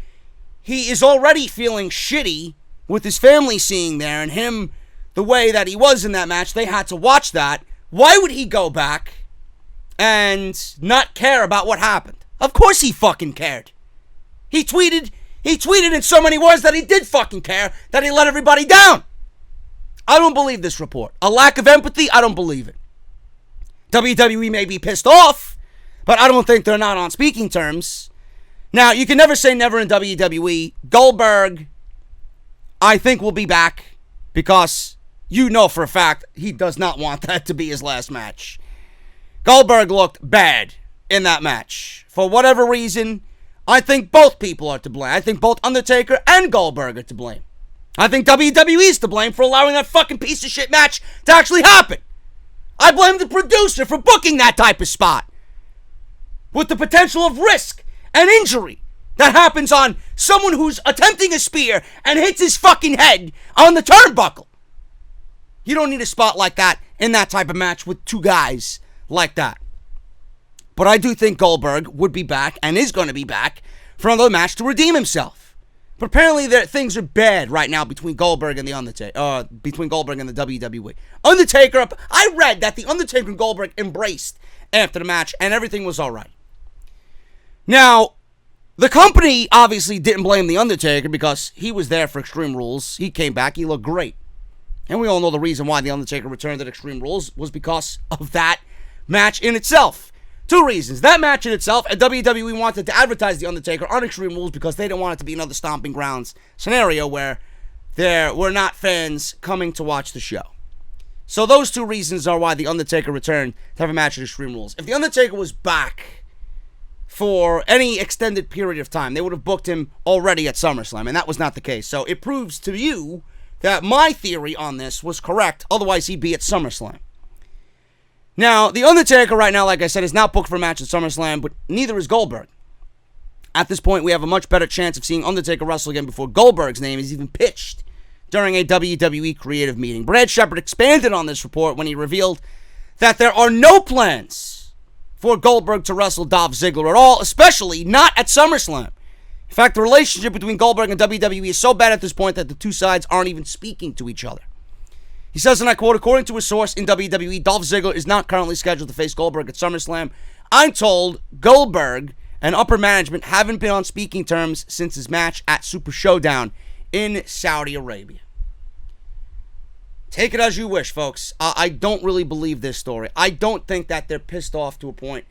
Speaker 1: He is already feeling shitty with his family seeing there and him the way that he was in that match. They had to watch that. Why would he go back and not care about what happened? Of course he fucking cared. He tweeted in so many words that he did fucking care, that he let everybody down. I don't believe this report. A lack of empathy, I don't believe it. WWE may be pissed off, but I don't think they're not on speaking terms. Now, you can never say never in WWE. Goldberg, I think, will be back, because you know for a fact he does not want that to be his last match. Goldberg looked bad in that match. For whatever reason, I think both people are to blame. I think both Undertaker and Goldberg are to blame. I think WWE is to blame for allowing that fucking piece of shit match to actually happen. I blame the producer for booking that type of spot, with the potential of risk and injury that happens on someone who's attempting a spear and hits his fucking head on the turnbuckle. You don't need a spot like that in that type of match with two guys like that. But I do think Goldberg would be back and is going to be back for another match to redeem himself. But apparently things are bad right now between Goldberg and the Undertaker, between Goldberg and the WWE. Undertaker, I read that the Undertaker and Goldberg embraced after the match and everything was all right. Now, the company obviously didn't blame the Undertaker because he was there for Extreme Rules. He came back, he looked great. And we all know the reason why the Undertaker returned at Extreme Rules was because of that match in itself. Two reasons. That match in itself, and WWE wanted to advertise The Undertaker on Extreme Rules because they didn't want it to be another Stomping Grounds scenario where there were not fans coming to watch the show. So those two reasons are why The Undertaker returned to have a match at Extreme Rules. If The Undertaker was back for any extended period of time, they would have booked him already at SummerSlam, and that was not the case. So it proves to you that my theory on this was correct, otherwise he'd be at SummerSlam. Now, The Undertaker right now, like I said, is not booked for a match at SummerSlam, but neither is Goldberg. At this point, we have a much better chance of seeing Undertaker wrestle again before Goldberg's name is even pitched during a WWE creative meeting. Brad Shepard expanded on this report when he revealed that there are no plans for Goldberg to wrestle Dolph Ziggler at all, especially not at SummerSlam. In fact, the relationship between Goldberg and WWE is so bad at this point that the two sides aren't even speaking to each other. He says, and I quote, according to a source in WWE, Dolph Ziggler is not currently scheduled to face Goldberg at SummerSlam. I'm told Goldberg and upper management haven't been on speaking terms since his match at Super Showdown in Saudi Arabia. Take it as you wish, folks. I don't really believe this story. I don't think that they're pissed off to a point.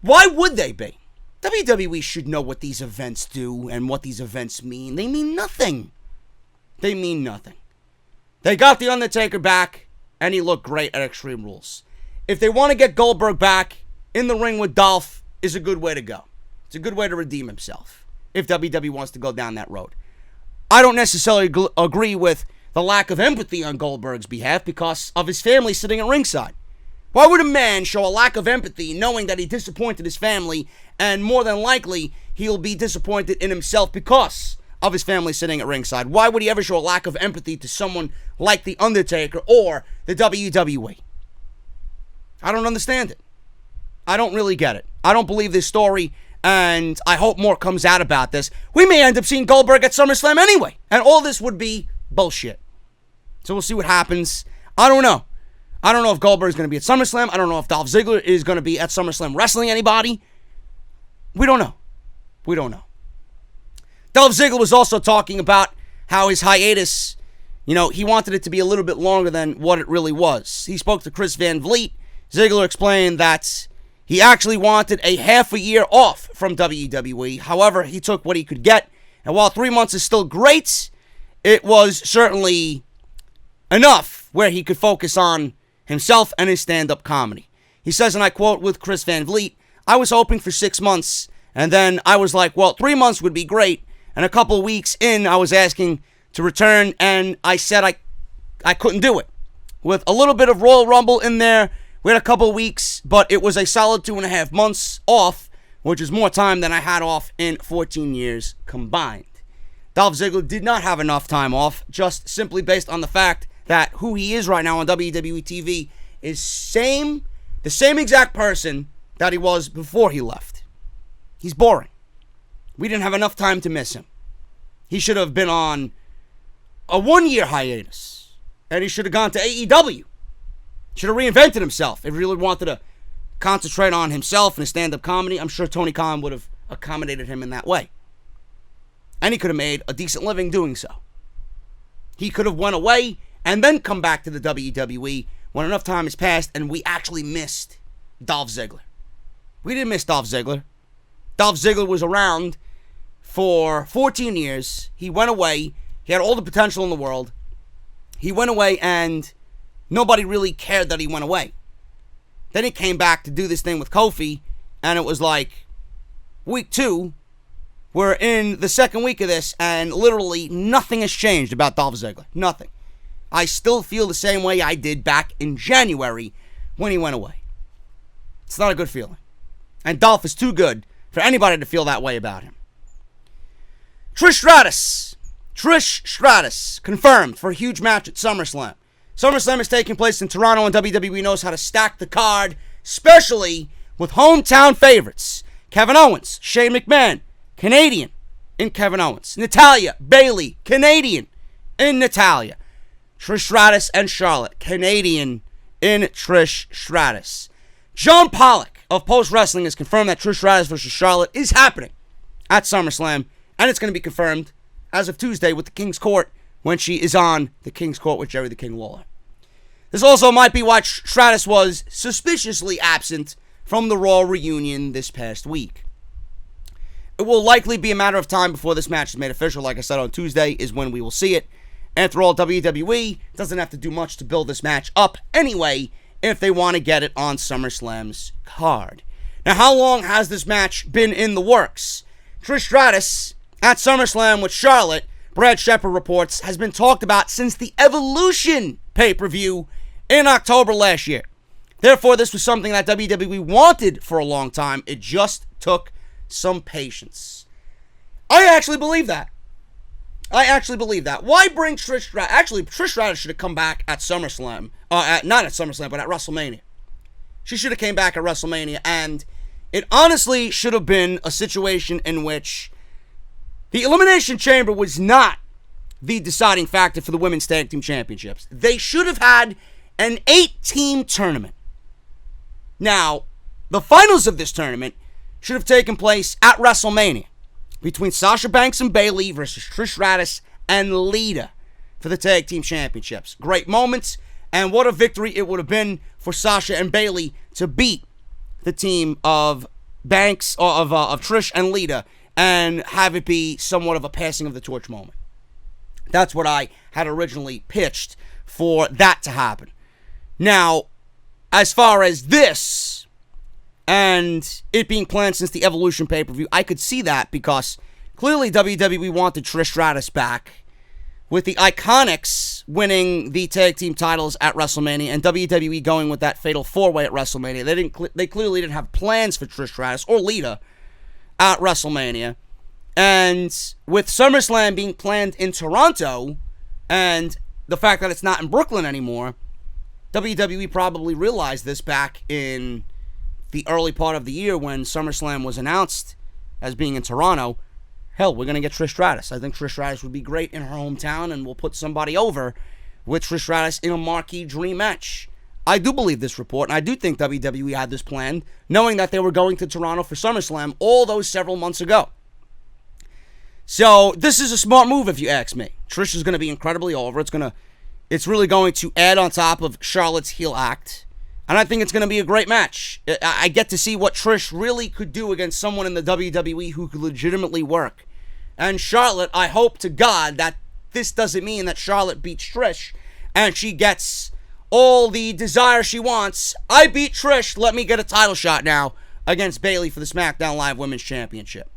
Speaker 1: Why would they be? WWE should know what these events do and what these events mean. They mean nothing. They mean nothing. They got The Undertaker back, and he looked great at Extreme Rules. If they want to get Goldberg back in the ring with Dolph, is a good way to go. It's a good way to redeem himself, if WWE wants to go down that road. I don't necessarily agree with the lack of empathy on Goldberg's behalf because of his family sitting at ringside. Why would a man show a lack of empathy knowing that he disappointed his family, and more than likely, he'll be disappointed in himself because of his family sitting at ringside? Why would he ever show a lack of empathy to someone like The Undertaker or the WWE? I don't understand it. I don't really get it. I don't believe this story, and I hope more comes out about this. We may end up seeing Goldberg at SummerSlam anyway, and all this would be bullshit. So we'll see what happens. I don't know. I don't know if Goldberg's going to be at SummerSlam. I don't know if Dolph Ziggler is going to be at SummerSlam wrestling anybody. We don't know. We don't know. Dolph Ziggler was also talking about how his hiatus, he wanted it to be a little bit longer than what it really was. He spoke to Chris Van Vliet. Ziggler explained that he actually wanted a half a year off from WWE. However, he took what he could get. And while 3 months is still great, it was certainly enough where he could focus on himself and his stand-up comedy. He says, and I quote with Chris Van Vliet, I was hoping for 6 months, and then I was like, well, 3 months would be great. And a couple of weeks in, I was asking to return, and I said I couldn't do it. With a little bit of Royal Rumble in there, we had a couple of weeks, but it was a solid 2.5 months off, which is more time than I had off in 14 years combined. Dolph Ziggler did not have enough time off, just simply based on the fact that who he is right now on WWE TV is the same exact person that he was before he left. He's boring. We didn't have enough time to miss him. He should have been on a 1-year hiatus, and he should have gone to AEW. Should have reinvented himself if he really wanted to concentrate on himself and his stand-up comedy. I'm sure Tony Khan would have accommodated him in that way. And he could have made a decent living doing so. He could have went away and then come back to the WWE when enough time has passed and we actually missed Dolph Ziggler. We didn't miss Dolph Ziggler. Dolph Ziggler was around for 14 years. He went away. He had all the potential in the world. He went away and nobody really cared that he went away. Then he came back to do this thing with Kofi, and it was like week 2. We're in the second week of this, and literally nothing has changed about Dolph Ziggler. Nothing. I still feel the same way I did back in January when he went away. It's not a good feeling. And Dolph is too good for anybody to feel that way about him. Trish Stratus confirmed for a huge match at SummerSlam. SummerSlam is taking place in Toronto, and WWE knows how to stack the card, especially with hometown favorites. Kevin Owens, Shane McMahon, Canadian in Kevin Owens. Natalya, Bayley, Canadian in Natalya. Trish Stratus and Charlotte, Canadian in Trish Stratus. John Pollock of Post Wrestling has confirmed that Trish Stratus versus Charlotte is happening at SummerSlam, and it's going to be confirmed as of Tuesday with the King's Court when she is on the King's Court with Jerry the King Lawler. This also might be why Stratus was suspiciously absent from the Raw reunion this past week. It will likely be a matter of time before this match is made official. Like I said, on Tuesday is when we will see it. After all, WWE doesn't have to do much to build this match up anyway if they want to get it on SummerSlam's card. Now, how long has this match been in the works? Trish Stratus at SummerSlam with Charlotte, Brad Shepard reports, has been talked about since the Evolution pay-per-view in October last year. Therefore, this was something that WWE wanted for a long time. It just took some patience. I actually believe that. Why bring Trish Stratus? Actually, Trish Stratus should have come back at SummerSlam. Not at SummerSlam, but at WrestleMania. She should have came back at WrestleMania, and it honestly should have been a situation in which the Elimination Chamber was not the deciding factor for the Women's Tag Team Championships. They should have had an 8-team tournament. Now, the finals of this tournament should have taken place at WrestleMania between Sasha Banks and Bayley versus Trish Stratus and Lita for the Tag Team Championships. Great moments, and what a victory it would have been for Sasha and Bayley to beat the team of Banks, or of Trish and Lita, and have it be somewhat of a passing of the torch moment. That's what I had originally pitched for that to happen. Now, as far as this, and it being planned since the Evolution pay-per-view, I could see that because clearly WWE wanted Trish Stratus back with the Iconics winning the tag team titles at WrestleMania and WWE going with that fatal four-way at WrestleMania. They clearly didn't have plans for Trish Stratus or Lita at WrestleMania. And with SummerSlam being planned in Toronto and the fact that it's not in Brooklyn anymore, WWE probably realized this back in the early part of the year when SummerSlam was announced as being in Toronto. Hell, we're going to get Trish Stratus. I think Trish Stratus would be great in her hometown, and we'll put somebody over with Trish Stratus in a marquee dream match. I do believe this report, and I do think WWE had this planned, knowing that they were going to Toronto for SummerSlam all those several months ago. So this is a smart move, if you ask me. Trish is going to be incredibly over. It's really going to add on top of Charlotte's heel act, and I think it's going to be a great match. I get to see what Trish really could do against someone in the WWE who could legitimately work. And Charlotte, I hope to God that this doesn't mean that Charlotte beats Trish and she gets all the desire she wants. I beat Trish, let me get a title shot now against Bayley for the SmackDown Live Women's Championship.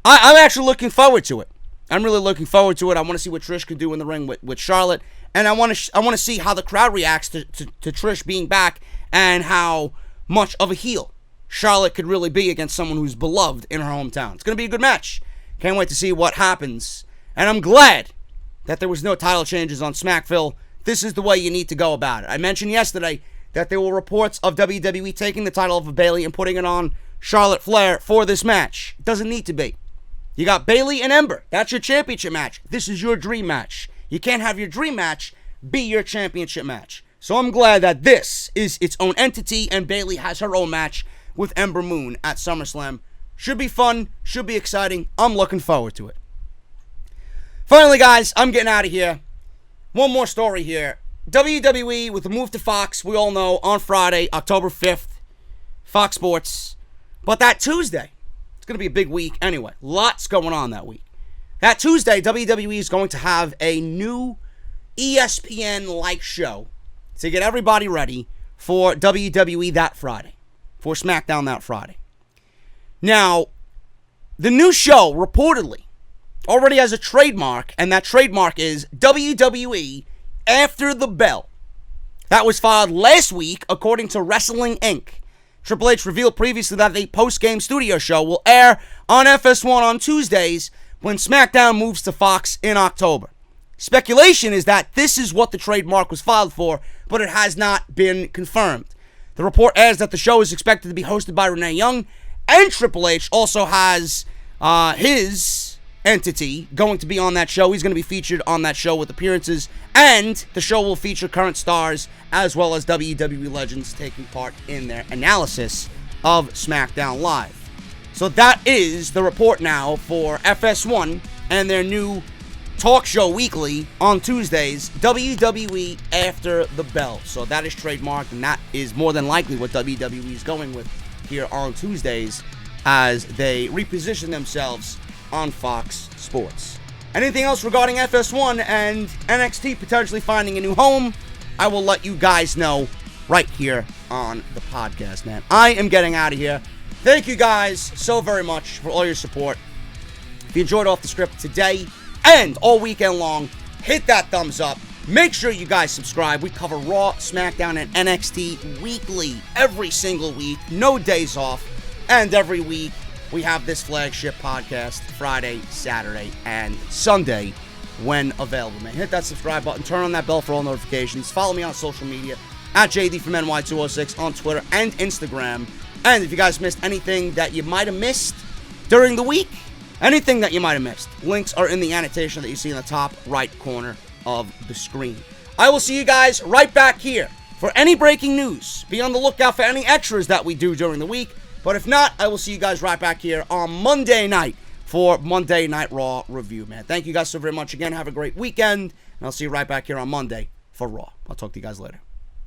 Speaker 1: I'm actually looking forward to it. I'm really looking forward to it. I want to see what Trish can do in the ring with Charlotte, and I want to see how the crowd reacts to Trish being back and how much of a heel Charlotte could really be against someone who's beloved in her hometown. It's going to be a good match. Can't wait to see what happens, and I'm glad that there was no title changes on Smackville. This is the way you need to go about it. I mentioned yesterday that there were reports of WWE taking the title off of Bayley and putting it on Charlotte Flair for this match. It doesn't need to be. You got Bayley and Ember. That's your championship match. This is your dream match. You can't have your dream match be your championship match. So I'm glad that this is its own entity and Bayley has her own match with Ember Moon at SummerSlam. Should be fun. Should be exciting. I'm looking forward to it. Finally, guys, I'm getting out of here. One more story here. WWE, with the move to Fox, we all know, on Friday, October 5th, Fox Sports. But that Tuesday, it's going to be a big week anyway. Lots going on that week. That Tuesday, WWE is going to have a new ESPN-like show to get everybody ready for WWE that Friday, for Smackdown that Friday. Now, the new show, reportedly, already has a trademark, and that trademark is WWE After the Bell. That was filed last week, according to Wrestling Inc. Triple H revealed previously that the post-game studio show will air on FS1 on Tuesdays when SmackDown moves to Fox in October. Speculation is that this is what the trademark was filed for, but it has not been confirmed. The report adds that the show is expected to be hosted by Renee Young, and Triple H also has his entity going to be on that show. He's going to be featured on that show with appearances, and the show will feature current stars as well as WWE legends taking part in their analysis of SmackDown Live. So that is the report now for FS1 and their new talk show weekly on Tuesdays, WWE After the Bell. So that is trademarked, and that is more than likely what WWE is going with here on Tuesdays as they reposition themselves on Fox Sports. Anything else regarding FS1 and NXT potentially finding a new home, I will let you guys know right here on the podcast, man. I am getting out of here. Thank you guys so very much for all your support. If you enjoyed Off the Script today and all weekend long, hit that thumbs up. Make sure you guys subscribe. We cover Raw, SmackDown, and NXT weekly, every single week, no days off, and every week we have this flagship podcast Friday, Saturday, and Sunday when available, man. Hit that subscribe button. Turn on that bell for all notifications. Follow me on social media at JD from NY206 on Twitter and Instagram. And if you guys missed anything that you might have missed during the week, anything that you might have missed, links are in the annotation that you see in the top right corner of the screen. I will see you guys right back here for any breaking news. Be on the lookout for any extras that we do during the week. But if not, I will see you guys right back here on Monday night for Monday Night Raw review, man. Thank you guys so very much again. Have a great weekend. And I'll see you right back here on Monday for Raw. I'll talk to you guys later.